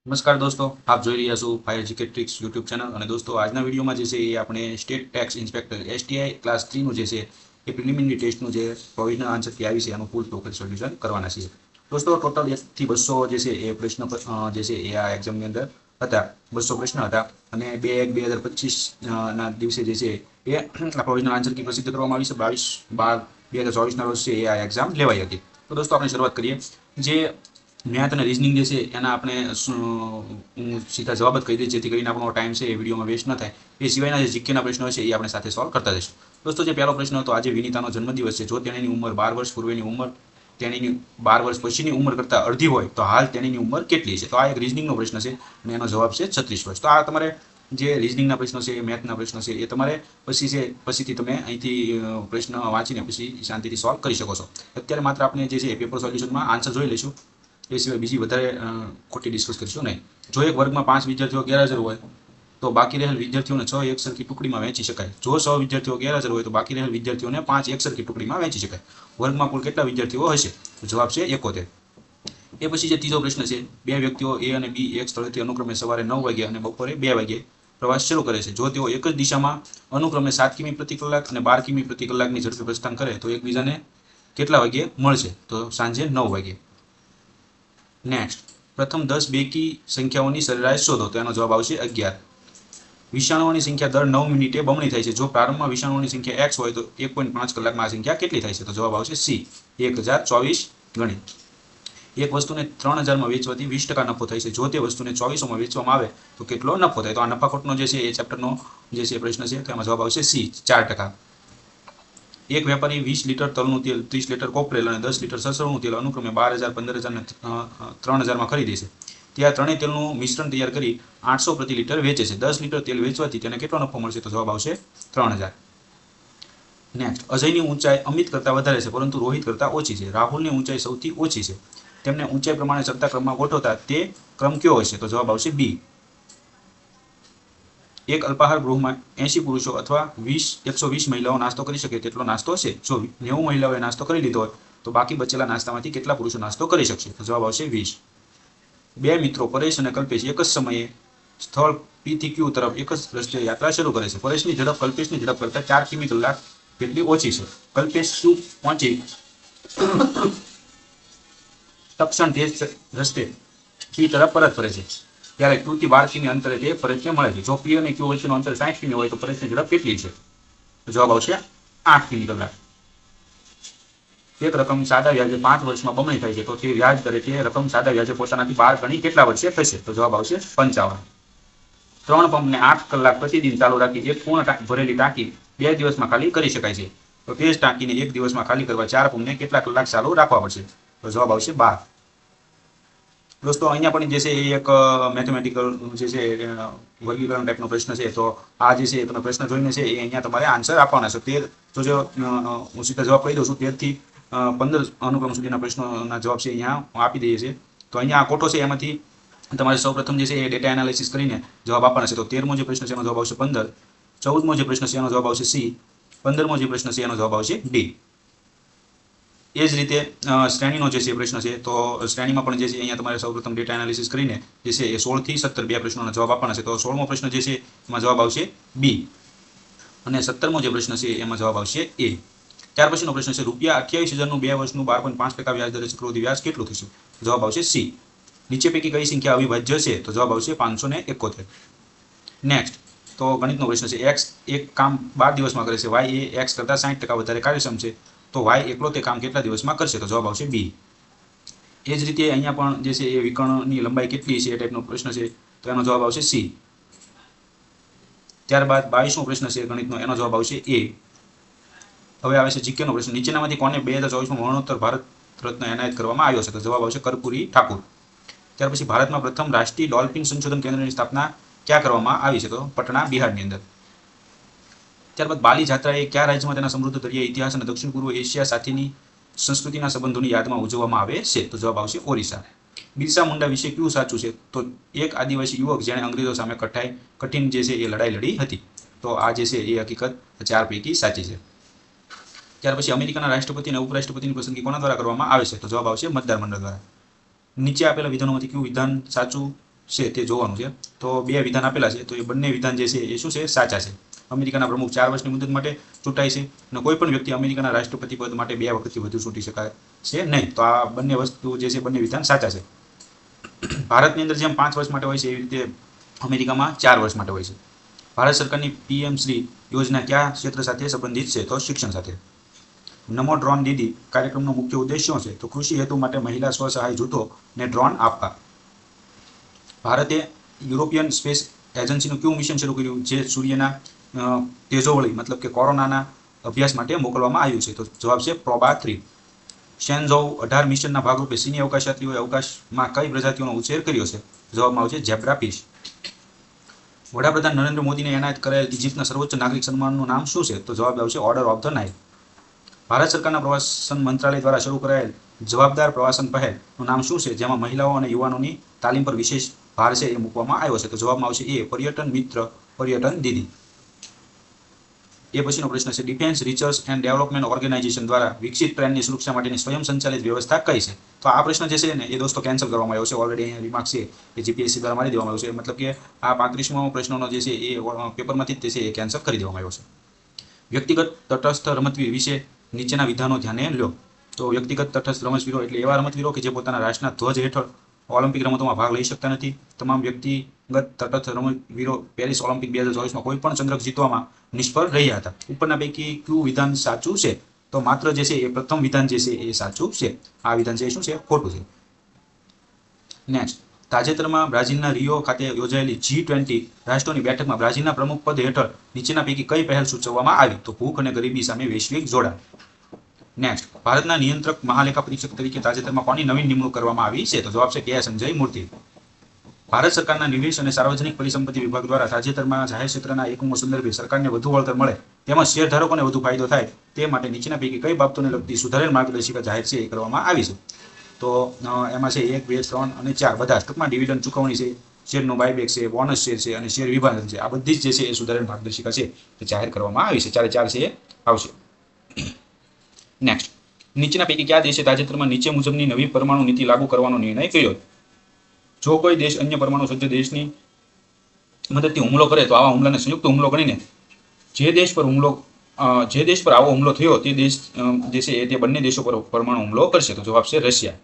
નમસ્કાર દોસ્તો, આપ જોઈ રહ્યા છો Fire GK Tricks YouTube channel. અને દોસ્તો, આજના વિડીયોમાં જે છે એ આપણે state tax inspector STI class 3નું જે છે એ પ્રિલિમિનરી ટેસ્ટનું જે પ્રોવિઝનલ આન્સર કી આવી છે એનું ફૂલ ટોટલ સોલ્યુશન કરવાના છીએ। દોસ્તો, ટોટલ 1 થી 200 જે છે એ પ્રશ્ન જે છે એ આ એક્ઝામની અંદર હતા। 200 પ્રશ્ન હતા અને 2/1/2025 ના દિવસે જે છે એ આ પ્રોવિઝનલ આન્સર કી પ્રસિદ્ધ કરવામાં આવી છે। 22/12/2024 ના રોજ છે એ આ એક્ઝામ લેવાઈ હતી। તો દોસ્તો, આપણે શરૂઆત કરીએ। જે મેથ અને રીઝનિંગ જે છે એના આપણે સીધા જવાબ જ કહી દઈએ, જેથી કરીને આપણો ટાઈમ છે એ વિડીયોમાં વેસ્ટ ન થાય। એ સિવાયના જે જીકેના પ્રશ્નો છે એ આપણે સાથે સોલ્વ કરતા જઈશું। દોસ્તો, જે પહેલો પ્રશ્ન હતો, આજે વિનીતાનો જન્મદિવસ છે। જો તેણીની ઉંમર 12 વર્ષ પૂર્વેની ઉંમર તેણીની 12 વર્ષ પછીની ઉંમર કરતાં અડધી હોય તો હાલ તેણીની ઉંમર કેટલી છે? તો આ એક રીઝનિંગનો પ્રશ્ન છે અને એનો જવાબ છે 36 વર્ષ। તો આ તમારે જે રીઝનિંગના પ્રશ્નો છે, મેથના પ્રશ્નો છે, એ તમારે પછીથી તમે અહીંથી પ્રશ્ન વાંચીને પછી શાંતિથી સોલ્વ કરી શકો છો। અત્યારે માત્ર આપણે જે છે પેપર સોલ્યુશનમાં આન્સર જોઈ લઈશું, એ સિવાય બીજી વધારે ખોટી ડિસ્કસ કરીશું નહીં। જો એક વર્ગમાં 5 વિદ્યાર્થીઓ ગેરહાજર હોય તો બાકી રહેલ વિદ્યાર્થીઓને 6 એકસરખી ટુકડીમાં વહેંચી શકાય। જો 6 વિદ્યાર્થીઓ ગેરહાજર હોય તો બાકી રહેલ વિદ્યાર્થીઓને 5 એકસરખી ટુકડીમાં વહેંચી શકાય। વર્ગમાં કુલ કેટલા વિદ્યાર્થીઓ હશે? તો જવાબ છે 71। એ પછી જે ત્રીજો પ્રશ્ન છે, બે વ્યક્તિઓ A અને B એક સ્થળેથી અનુક્રમે સવારે 9 વાગે અને બપોરે 2 વાગે પ્રવાસ શરૂ કરે છે। જો તેઓ એક જ દિશામાં અનુક્રમે 7 કિમી પ્રતિ કલાક અને 12 કિમી પ્રતિ કલાકની ઝડપે પ્રસ્થાન કરે તો એકબીજાને કેટલા વાગે મળશે? તો સાંજે 9 વાગે। નેક્સ્ટ, પ્રથમ 10 બેકી સંખ્યાઓની સરેરાશ શોધો। તો એનો જવાબ આવશે 11। વિષાણુઓની સંખ્યા દર 9 મિનિટે બમણી થાય છે। જો પ્રારંભમાં વિષાણુઓની સંખ્યા x હોય તો 1.5 કલાકમાં આ સંખ્યા કેટલી થાય છે? તો જવાબ આવશે C, 1024 ગણી। એક વસ્તુને 3000માં વેચવાથી 20% નફો થાય છે। જો તે વસ્તુને 2400માં વેચવામાં આવે તો કેટલો નફો થાય? તો આ નફાખોટનો જે છે એ ચેપ્ટરનો જે છે પ્રશ્ન છે, તો એમાં જવાબ આવશે C, 4%। એક વેપારી 20 લીટર તલનું તેલ, 30 લીટર કોપરેલ અને 10 લીટર સરસવનું તેલ અનુક્રમે 12,000, 15,000 અને 3,000માં ખરીદે છે। ત્યાં ત્રણેય તેલનું મિશ્રણ તૈયાર કરી 800 પ્રતિ લીટર વેચે છે। 10 લીટર તેલ વેચવાથી તેને કેટલો નફો મળશે? તો જવાબ આવશે 3,000। નેક્સ્ટ, અજયની ઊંચાઈ અમિત કરતાં વધારે છે પરંતુ રોહિત કરતાં ઓછી છે। રાહુલની ઊંચાઈ સૌથી ઓછી છે। તેમને ઊંચાઈ પ્રમાણે ચડતા ક્રમમાં ગોઠવતા તે ક્રમ કયો હશે? તો જવાબ આવશે B। એક અલ્પાહાર ગૃહમાં 80 પુરુષો અથવા 120 મહિલાઓ નાસ્તો કરી શકે તેટલો નાસ્તો હશે। જો 90 મહિલાઓએ નાસ્તો કરી લીધો હોય તો બાકી બચેલા નાસ્તામાંથી કેટલા પુરુષો નાસ્તો કરી શકશે? તો જવાબ આવશે 20। બે મિત્રો પરેશ અને કલ્પેશ એક જ સમયે સ્થળ P થી Q તરફ એક જ રસ્તે યાત્રા શરૂ કરે છે। પરેશની ઝડપ કલ્પેશની ઝડપ કરતાં 4 કિમી કલાક જેટલી ઓછી છે। કલ્પેશ Q પહોંચી તક્ષણ તે રસ્તે P તરફ પરત ફરે છે, ત્યારે Q થી 12 કિમી અંતરે તે પરેશને મળે છે। જો P અને Q વચ્ચેનું અંતર 60 કિમી હોય તો પરેશની ઝડપ કેટલી છે? તો જવાબ આવશે 8 કિમી કલાક। એક રકમ સાદા વ્યાજે 5 વર્ષમાં બમણી થાય છે તો તે વ્યાજ દરે તે રકમ સાદા વ્યાજે પોતાનાથી 12 ગણી કેટલા વર્ષે થશે? તો જવાબ આવશે 55। 3 પંપને 8 કલાક પ્રતિદિન ચાલુ રાખી એક પૂર્ણ ભરેલી ટાંકી 2 દિવસમાં ખાલી કરી શકાય છે। તો તે જ ટાંકીને 1 દિવસમાં ખાલી કરવા 4 પંપને કેટલા કલાક ચાલુ રાખવા પડશે? તો જવાબ આવશે 12। દોસ્તો, અહીંયા પણ જે છે એ એક મેથેમેટિકલ જે છે વર્ગીકરણ ટાઈપનો પ્રશ્ન છે। તો આ જે છે તમે પ્રશ્ન જોઈને છે એ અહીંયા તમારે આન્સર આપવાના છે। 13 જો હું સીધા જવાબ કહી દઉં છું, 13 થી 15 અનુક્રમ સુધીના પ્રશ્નોના જવાબ છે અહીંયા આપી દઈએ છીએ। તો અહીંયા આ ખોટો છે, એમાંથી તમારે સૌપ્રથમ જે છે એ ડેટા એનાલિસિસ કરીને જવાબ આપવાના છે। તો 13મો જે પ્રશ્ન છે એનો જવાબ આવશે 15, 14મો જે પ્રશ્ન છે એનો જવાબ આવશે C, 15મો જે પ્રશ્ન છે એનો જવાબ આવશે D। એ જ રીતે શ્રેણીનો જે છે પ્રશ્ન છે, તો શ્રેણીમાં પણ જે છે અહીંયા તમારે સૌપ્રથમ ડેટા એનાલિસિસ કરીને જે છે એ 16 થી 17 બે પ્રશ્નોના જવાબ આપવાના છે। તો 16મો પ્રશ્ન જે છે એમાં જવાબ આવશે B અને 17મો જે પ્રશ્ન છે એમાં જવાબ આવશે A। ત્યાર પછીનો પ્રશ્ન છે, રૂપિયા 28,000નું 2 વર્ષનું 12.5% વ્યાજ દરે ચક્રવૃદ્ધિ વ્યાજ કેટલું થશે? જવાબ આવશે C। નીચે પૈકી કઈ સંખ્યા અવિભાજ્ય છે? તો જવાબ આવશે 571। નેક્સ્ટ, તો ગણિતનો પ્રશ્ન છે, x એક કામ 12 દિવસમાં કરે છે, y એ x કરતાં 60% વધારે કાર્યક્ષમ છે, તો y એકલો તે કામ કેટલા દિવસમાં કરશે? તો જવાબ આવશે B। એ જ રીતે અહીંયા પણ જે છે એ વિકર્ણની લંબાઈ કેટલી છે એ ટાઈપનો પ્રશ્ન છે, તો એનો જવાબ આવશે C। ત્યારબાદ 22મો પ્રશ્ન છે ગણિતનો, એનો જવાબ આવશે A। હવે આવે છે જીકેનો પ્રશ્ન, નીચેનામાંથી કોને 2024માં મરણોત્તર ભારત રત્ન એનાયત કરવામાં આવ્યો છે? તો જવાબ આવશે કર્પૂરી ઠાકુર। ત્યાર પછી ભારતમાં પ્રથમ રાષ્ટ્રીય ડોલ્ફિન સંશોધન કેન્દ્રની સ્થાપના ક્યાં કરવામાં આવી છે? તો પટણા, બિહારની અંદર। ત્યારબાદ બાલી જાત્રા એ કયા રાજ્યમાં તેના સમૃદ્ધ દરિયાઈ ઇતિહાસ અને દક્ષિણ પૂર્વ એશિયા સાથેની સંસ્કૃતિના સંબંધોની યાદમાં ઉજવવામાં આવે છે? તો જવાબ આવશે ઓરિસ્સા। બિરસા મુંડા વિશે કયું સાચું છે? તો એક આદિવાસી યુવક જેણે અંગ્રેજો સામે કઠિન જે છે એ લડાઈ લડી હતી। તો આ જે છે એ હકીકત 4 પૈકી સાચી છે। ત્યાર પછી અમેરિકાના રાષ્ટ્રપતિ અને ઉપરાષ્ટ્રપતિની પસંદગી કોના દ્વારા કરવામાં આવે છે? તો જવાબ આવશે મતદાર મંડળ દ્વારા। નીચે આપેલા વિધાનોમાંથી કયું વિધાન સાચું છે તે જોવાનું છે. તો 2 વિધાન આપેલા છે, તો એ બંને વિધાન જે છે એ શું છે, સાચા છે. અમેરિકાના પ્રમુખ 4 વર્ષની મુદત માટે ચૂંટાય છે અને કોઈ પણ વ્યક્તિ અમેરિકાના રાષ્ટ્રપતિ પદ માટે 2 વખતથી વધુ ચૂંટી શકાય છે નહીં. તો આ બંને વસ્તુ જે છે, બંને વિધાન સાચા છે. ભારતની અંદર જેમ 5 વર્ષ માટે હોય છે, એવી રીતે અમેરિકામાં 4 વર્ષ માટે હોય છે. ભારત સરકારની પીએમ શ્રી યોજના કયા ક્ષેત્ર સાથે સંબંધિત છે? તો શિક્ષણ સાથે. નમો ડ્રોન દીદી કાર્યક્રમનો મુખ્ય ઉદ્દેશ શું છે? તો કૃષિ હેતુ માટે મહિલા સ્વસહાય જૂથોને ડ્રોન આપવા. ભારતે યુરોપિયન સ્પેસ એજન્સીનું કયું મિશન શરૂ કર્યું જે સૂર્યના તેજોવળી મતલબ કે કોરોનાના અભ્યાસ માટે મોકલવામાં આવ્યું છે? તો જવાબ છે પ્રોબા 3. શેનઝોઉ 18 મિશનના ભાગરૂપે ચીની અવકાશયાત્રીઓએ અવકાશમાં કઈ પ્રજાતિઓનો ઉછેર કર્યો છે? જવાબમાં આવશે ઝેબ્રા ફિશ. વડાપ્રધાન નરેન્દ્ર મોદીને એનાયત કરાયેલ ઇજિપ્તના સર્વોચ્ચ નાગરિક સન્માનનું નામ શું છે? તો જવાબ આવશે order of the Nile. Bharat સરકારના પ્રવાસન મંત્રાલય દ્વારા શરૂ કરાયેલ જવાબદાર પ્રવાસન પહેલનું નામ શું છે, જેમાં મહિલાઓ અને યુવાનોની તાલીમ પર વિશેષ ભાર છે એ મૂકવામાં આવ્યો છે? તો જવાબમાં આવશે એ પર્યટન મિત્ર પર્યટન દીદી. એ પછીનો પ્રશ્ન છે defence research and development organisation દ્વારા વિકસિત ટ્રેનની સુરક્ષા માટેની સ્વયં સંચાલિત વ્યવસ્થા કઈ છે? તો આ પ્રશ્ન જે છે ને એ દોસ્તો કેન્સલ કરવામાં આવ્યો છે. ઓલરેડી અહીંયા રિમાર્ક છે કે જીપીએસસી દ્વારા મારી દેવામાં આવ્યો છે. મતલબ કે આ 35મો પ્રશ્નનો જે છે એ પેપરમાંથી જ છે એ કેન્સલ કરી દેવામાં આવ્યો છે. વ્યક્તિગત તટસ્થ રમતવીર વિશે નીચેના વિધાનો ધ્યાને લો. તો વ્યક્તિગત તટસ્થ રમતવીરો એટલે એવા રમતવીરો કે જે પોતાના રાષ્ટ્રના ધ્વજ હેઠળ ઓલિમ્પિક રમતોમાં ભાગ લઈ શકતા નથી. તમામ વ્યક્તિગત તટસ્થ રમતવીરો પેરિસ ઓલિમ્પિક 2024માં કોઈ પણ ચંદ્રક જીતવામાં નિષ્ફળ રહ્યા હતા. ઉપરના પૈકી કયું વિધાન સાચું છે? તો માત્ર જે છે એ પ્રથમ વિધાન જે છે એ સાચું છે. આ વિધાન છે એ શું છે? ખોટું છે. નેક્સ્ટ, તાજેતરમાં બ્રાઝિલના રિયો ખાતે યોજાયેલી G20 રાષ્ટ્રોની બેઠકમાં બ્રાઝિલના પ્રમુખ પદ હેઠળ નીચેના પૈકી કઈ પહેલ સૂચવવામાં આવી? તો ભૂખ અને ગરીબી સામે વૈશ્વિક જોડાણ. નેક્સ્ટ, ભારતના નિયંત્રક મહાલેખા પરીક્ષક તરીકે તાજેતરમાં કોની નવીન નિમણૂક કરવામાં આવી છે? તો જવાબ છે કે સંજય મૂર્તિ. ભારત સરકારના નિવેશ અને સાર્વજનિક પરિસંપત્તિ વિભાગ દ્વારા તાજેતરમાં જાહેર ક્ષેત્રના એકમો સંદર્ભે સરકારને વધુ વળતર મળે તેમજ શેરધારકોને વધુ ફાયદો થાય તે માટે નીચેના પૈકી કઈ બાબતોને લગતી સુધારેલ માર્ગદર્શિકા જાહેર છે એ કરવામાં આવી છે? તો એમાં છે 1, 2, 3 અને 4 બધા ટૂંકમાં ડિવિડન્ડ ચૂકવણી છે, શેરનો બાયબેક છે, બોનસ શેર છે અને શેર વિભાજન છે. આ બધી જ જે છે એ સુધારેલ માર્ગદર્શિકા છે એ જાહેર કરવામાં આવી છે. 4 છે એ આવશે. નેક્સ્ટ, નીચેના પૈકી કયા દેશે તાજેતરમાં નીચે મુજબની નવી પરમાણુ નીતિ લાગુ કરવાનો નિર્ણય કર્યો? જો કોઈ દેશ અન્ય પરમાણુ સજ્જ દેશની મદદથી હુમલો કરે તો આવા હુમલાને સંયુક્ત હુમલો ગણીને જે દેશ પર આવો હુમલો થયો તે દેશ જે છે તે બંને દેશો પર પરમાણુ હુમલો કરશે? તો જવાબ છે રશિયા.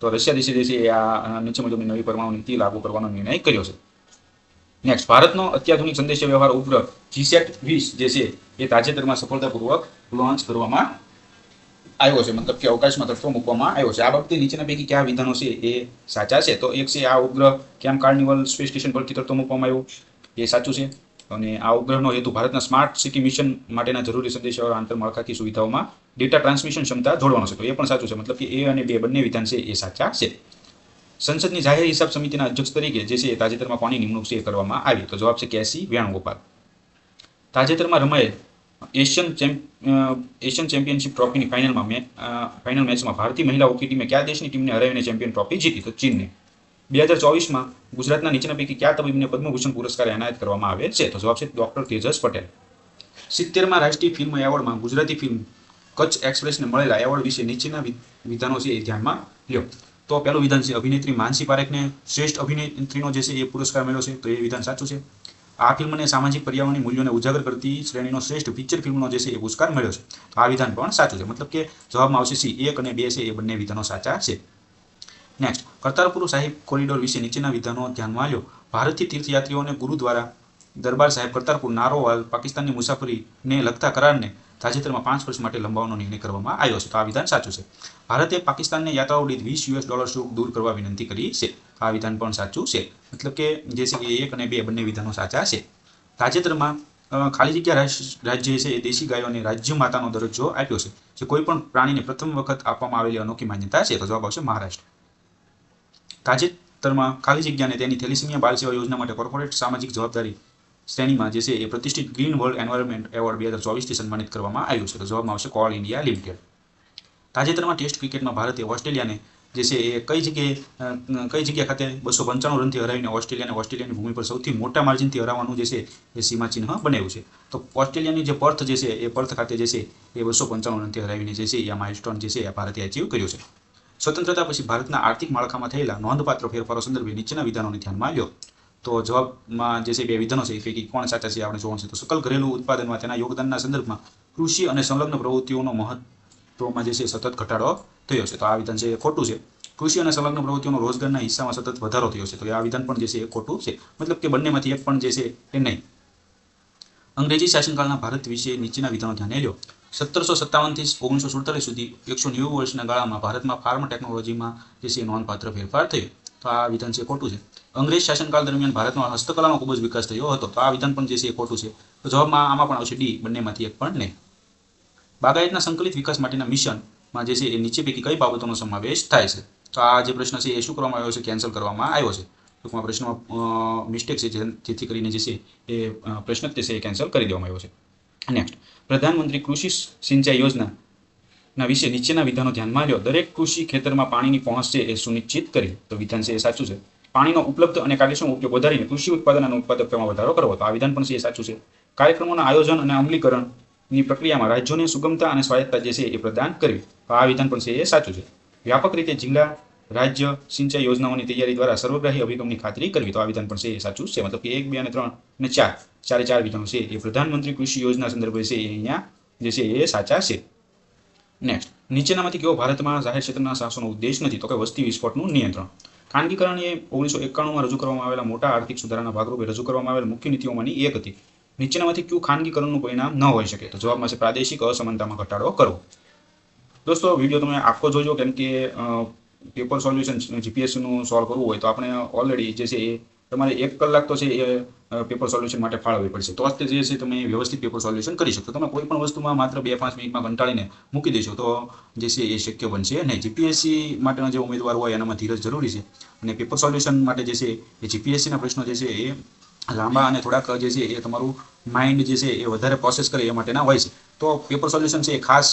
તો રશિયા દેશે જે છે એ આ નીચે મુજબની નવી પરમાણુ નીતિ લાગુ કરવાનો નિર્ણય કર્યો છે. નેક્સ્ટ, ભારતનો અત્યાધુનિક સંદેશા વ્યવહાર ઉપગ્રહ GSAT-20 જે છે એ તાજેતરમાં સફળતાપૂર્વક લોન્ચ કરવામાં આવ્યો છે, મતલબ કે અવકાશમાં તરફ મૂકવામાં આવ્યો છે. આ બાબતે નીચેના પૈકી કયા વિધાનો છે એ સાચા છે? તો એક છે આ ઉપગ્રહ કેમ કાર્નિવલ સ્પેસ સ્ટેશન પરથી તરફ મૂકવામાં આવ્યો, એ સાચું છે. અને આ ઉપગ્રહનો હેતુ ભારતના સ્માર્ટ સિટી મિશન માટેના જરૂરી સંદેશાવ્યવહાર આંતરમાળખાકીય સુવિધાઓમાં ડેટા ટ્રાન્સમિશન ક્ષમતા જોડવાનો છે. તો એ પણ સાચું છે. મતલબ કે એ અને બે બંને વિધાન છે એ સાચા છે. સંસદની જાહેર હિસાબ સમિતિના અધ્યક્ષ તરીકે જે છે તાજેતરમાં કોની નિમણૂક છે એ કરવામાં આવી? તો જવાબ છે કેસી વેણુગોપાલ. તાજેતરમાં રમાયેલ એશિયન ચેમ્પિયનશિપ ટ્રોફીની ફાઇનલ મેચમાં ભારતીય મહિલા હોકી ટીમે કયા દેશની ટીમને હરાવીને ચેમ્પિયન ટ્રોફી જીતી? તો ચીનને. 2024માં ગુજરાતના નીચેના પૈકી કયા તબીબને પદ્મભૂષણ પુરસ્કાર એનાયત કરવામાં આવે છે? તો જવાબ છે ડોક્ટર તેજસ પટેલ. 70માં રાષ્ટ્રીય ફિલ્મ એવોર્ડમાં ગુજરાતી ફિલ્મ કચ્છ એક્સપ્રેસને મળેલા એવોર્ડ વિશે નીચેના વિધાનો છે એ ધ્યાનમાં લ્યો. તો પહેલું વિધાન છે અભિનેત્રી માનસી પારેખને શ્રેષ્ઠ અભિનેત્રીનો જે છે એ પુરસ્કાર મળ્યો છે. તો એ વિધાન સાચું છે. આ ફિલ્મને સામાજિક પર્યાવરણની મૂલ્યોને ઉજાગર કરતી શ્રેણીનો શ્રેષ્ઠ ફીચર ફિલ્મનો જે છે એ પુરસ્કાર મળ્યો છે. તો આ વિધાન પણ સાચું છે. મતલબ કે જવાબમાં આવશે સી. 1 અને 2 છે એ બંને વિધાનો સાચા છે. નેક્સ્ટ, કરતારપુર સાહિબ કોરિડોર વિશે નીચેના વિધાનો ધ્યાનમાં લ્યો. ભારતથી તીર્થયાત્રીઓને ગુરુદ્વારા દરબાર સાહેબ કરતારપુર નારોવાલ પાકિસ્તાનની મુસાફરીને લગતા કરારને તાજેતરમાં 5 વર્ષ માટે લંબાવવાનો નિર્ણય કરવામાં આવ્યો છે. તો આ વિધાન સાચું છે. ભારતે પાકિસ્તાનને યાત્રાઓ દીઠ $20 શુલ્ક દૂર કરવા વિનંતી કરી છે. આ વિધાન પણ સાચું છે. મતલબ કે જે છે એ 1 અને 2 બંને વિધાનો સાચા છે. તાજેતરમાં ખાલી જગ્યા રાજ્ય છે એ દેશી ગાયોને રાજ્ય માતાનો દરજ્જો આપ્યો છે, જે કોઈ પણ પ્રાણીને પ્રથમ વખત આપવામાં આવેલી અનોખી માન્યતા છે. તો જવાબ આવશે મહારાષ્ટ્ર. તાજેતરમાં ખાલી જગ્યાને તેની થેલિસીમિયા બાળ સેવા યોજના માટે કોર્પોરેટ સામાજિક જવાબદારી શ્રેણીમાં જે છે એ પ્રતિષ્ઠિત ગ્રીન વર્લ્ડ એન્વાયરમેન્ટ એવોર્ડ 2024થી સન્માનિત કરવામાં આવ્યું છે. તો જવાબમાં આવશે કોલ ઇન્ડિયા લિમિટેડ. તાજેતરમાં ટેસ્ટ ક્રિકેટમાં ભારતે ઓસ્ટ્રેલિયાને જે છે એ કઈ જગ્યા ખાતે 295 રનથી હરાવીને ઓસ્ટ્રેલિયાની ભૂમિ પર સૌથી મોટા માર્જિનથી હરાવવાનું જે છે એ સીમાચિહ્ન બનાવ્યું છે. તો ઓસ્ટ્રેલિયાની જે પર્થ જે છે એ પર્થ ખાતે જે છે એ 295 રનથી હરાવીને જે છે એ માઇલસ્ટોન જે છે એ ભારતે અચીવ કર્યું છે. સ્વતંત્રતા પછી ભારતના આર્થિક માળખામાં થયેલા નોંધપાત્ર ફેરફારો સંદર્ભે નીચેના વિધાનોને ધ્યાનમાં લ્યો. તો જવાબમાં જે છે બે વિધાનો છે એ પૈકી કોણ સાચા છે આપણે જોવાનું છે. તો સકલ ઘરેલું ઉત્પાદનમાં તેના યોગદાનના સંદર્ભમાં કૃષિ અને સંલગ્ન પ્રવૃત્તિઓનો મહત્વમાં જે છે સતત ઘટાડો થયો છે. તો આ વિધાન છે એ ખોટું છે. કૃષિ અને સંલગ્ન પ્રવૃત્તિઓનો રોજગારના હિસ્સામાં સતત વધારો થયો છે. તો આ વિધાન પણ જે છે એ ખોટું છે. મતલબ કે બંનેમાંથી એક પણ જે છે એ નહીં. અંગ્રેજી શાસનકાળના ભારત વિશે નીચેના વિધાનો ધ્યાને લ્યો. 1757 થી 1947 સુધી 190 વર્ષના ગાળામાં ભારતમાં ફાર્મ ટેકનોલોજીમાં જે છે નોંધપાત્ર ફેરફાર થયો. તો આ વિધાન છે ખોટું છે. અંગ્રેજ શાસનકાળ દરમિયાન ભારતમાં હસ્તકલાનો ખૂબ જ વિકાસ થયો હતો. તો આ વિધાન પણ જે છે એ ખોટું છે. તો જવાબમાં આમાં પણ આવશે ડી, બંનેમાંથી એક પણ નહીં. બાગાયતના સંકલિત વિકાસ માટેના મિશનમાં જે છે એ નીચે પૈકી કઈ બાબતોનો સમાવેશ થાય છે. તો આ જે પ્રશ્ન છે એ શું કરવામાં આવ્યો છે? કેન્સલ કરવામાં આવ્યો છે. ટૂંકમાં પ્રશ્નમાં મિસ્ટેક છે, જેથી કરીને જે છે એ પ્રશ્ન જ છે એ કેન્સલ કરી દેવામાં આવ્યો છે. નેક્સ્ટ, પ્રધાનમંત્રી કૃષિ સિંચાઈ યોજના વિશે નીચેના વિધાનો ધ્યાનમાં લ્યો. દરેક કૃષિ ખેતરમાં પાણીની પહોંચ છે એ સુનિશ્ચિત કરી. તો વિધાન છે એ સાચું છે. પાણીનો ઉપલબ્ધ અને કાર્યક્ષમ ઉપયોગ વધારીને કૃષિ ઉત્પાદન અને ઉત્પાદકતામાં વધારો કરવો. તો આ વિધાન પણ છે એ સાચું છે. કાર્યક્રમોના આયોજન અને અમલીકરણની પ્રક્રિયામાં રાજ્યોને સુગમતા અને સ્વાયત્તતા જે છે એ પ્રદાન કરવી. તો આ વિધાન પણ છે એ સાચું છે. વ્યાપક રીતે જિલ્લા રાજ્ય સિંચાઈ યોજનાઓની તૈયારી દ્વારા સર્વગ્રાહી અભિગમની ખાતરી કરવી. તો આ વિધાન પણ છે એ સાચું છે. મતલબ કે 1, 2 અને 3 અને 4 ચારે વિધાનો છે એ પ્રધાનમંત્રી કૃષિ યોજના સંદર્ભે છે એ અહીંયા જે છે એ સાચા છે. નેક્સ્ટ, નીચેનામાંથી કેવો ભારતમાં જાહેર ક્ષેત્રના સાહસોનો ઉદ્દેશ નથી? તો કે વસ્તી વિસ્ફોટનું નિયંત્રણ. ખાનગીકરણ એ 1991માં રજૂ કરવામાં આવેલા મોટા આર્થિક સુધારાના ભાગરૂપે રજૂ કરવામાં આવેલ મુખ્ય નીતિઓમાંની એક હતી. નીચેનામાંથી કયું ખાનગીકરણનું પરિણામ ન હોઈ શકે? તો જવાબમાં છે પ્રાદેશિક અસમાનતામાં ઘટાડો કરવો. દોસ્તો, વિડીયો તમે આખો જોજો, કેમ કે પેપર સોલ્યુશન જીપીએસસીનું સોલ્વ કરવું હોય તો આપણે ઓલરેડી જે છે એ તમારે 1 કલાક તો છે એ પેપર સોલ્યુશન માટે ફાળવવી પડશે. તો જ જે છે તમે વ્યવસ્થિત પેપર સોલ્યુશન કરી શકશો. તમે કોઈ પણ વસ્તુમાં માત્ર 2-5 મિનિટમાં કંટાળીને મૂકી દેશો તો જે છે એ શક્ય બનશે નહીં. જીપીએસસી માટેના જે ઉમેદવાર હોય એનામાં ધીરજ જરૂરી છે. અને પેપર સોલ્યુશન માટે જે છે એ જીપીએસસીના પ્રશ્નો જે છે એ લાંબા અને થોડાક જે છે એ તમારું માઇન્ડ જે છે એ વધારે પ્રોસેસ કરે એ માટેના હોય છે. તો પેપર સોલ્યુશન છે એ ખાસ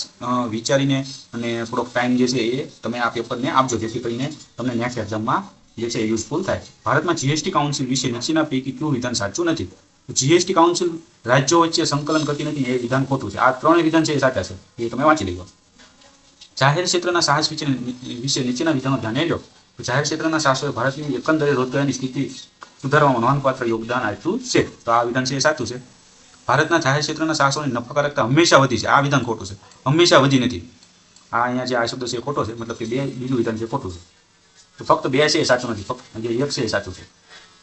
વિચારીને અને થોડોક ટાઈમ જે છે એ તમે આ પેપરને આપજો, જેથી કરીને તમને નેક્સ્ટ એક્ઝામમાં જે છે એ યુઝફુલ થાય. ભારતમાં જીએસટી કાઉન્સિલ વિશે નીચેના પૈકી કયું વિધાન સાચું નથી? જીએસટી કાઉન્સિલ રાજ્યો વચ્ચે સંકલન કરતી નથી, એ વિધાન ખોટું છે. આ 3 વિધાન છે એ સાચા છે, એ તમે વાંચી લેજો. જાહેર ક્ષેત્રના સાહસ વિશે નીચેના વિધાનો ધ્યાને લો. જાહેર ક્ષેત્રના સાહસોએ ભારતની એકંદરે રોજગારીની સ્થિતિ સુધારવામાં નોંધપાત્ર યોગદાન આપ્યું છે. તો આ વિધાન છે એ સાચું છે. ભારતના જાહેર ક્ષેત્રના સાહસોની નફાકારકતા હંમેશા વધી છે. આ વિધાન ખોટું છે. હંમેશા વધી નથી. આ અહીંયા જે આ શબ્દ છે એ ખોટો છે, મતલબ કે બીજું વિધાન છે ખોટું છે. તો ફક્ત 2 છે એ સાચું નથી, ફક્ત જે 1 છે એ સાચું છે.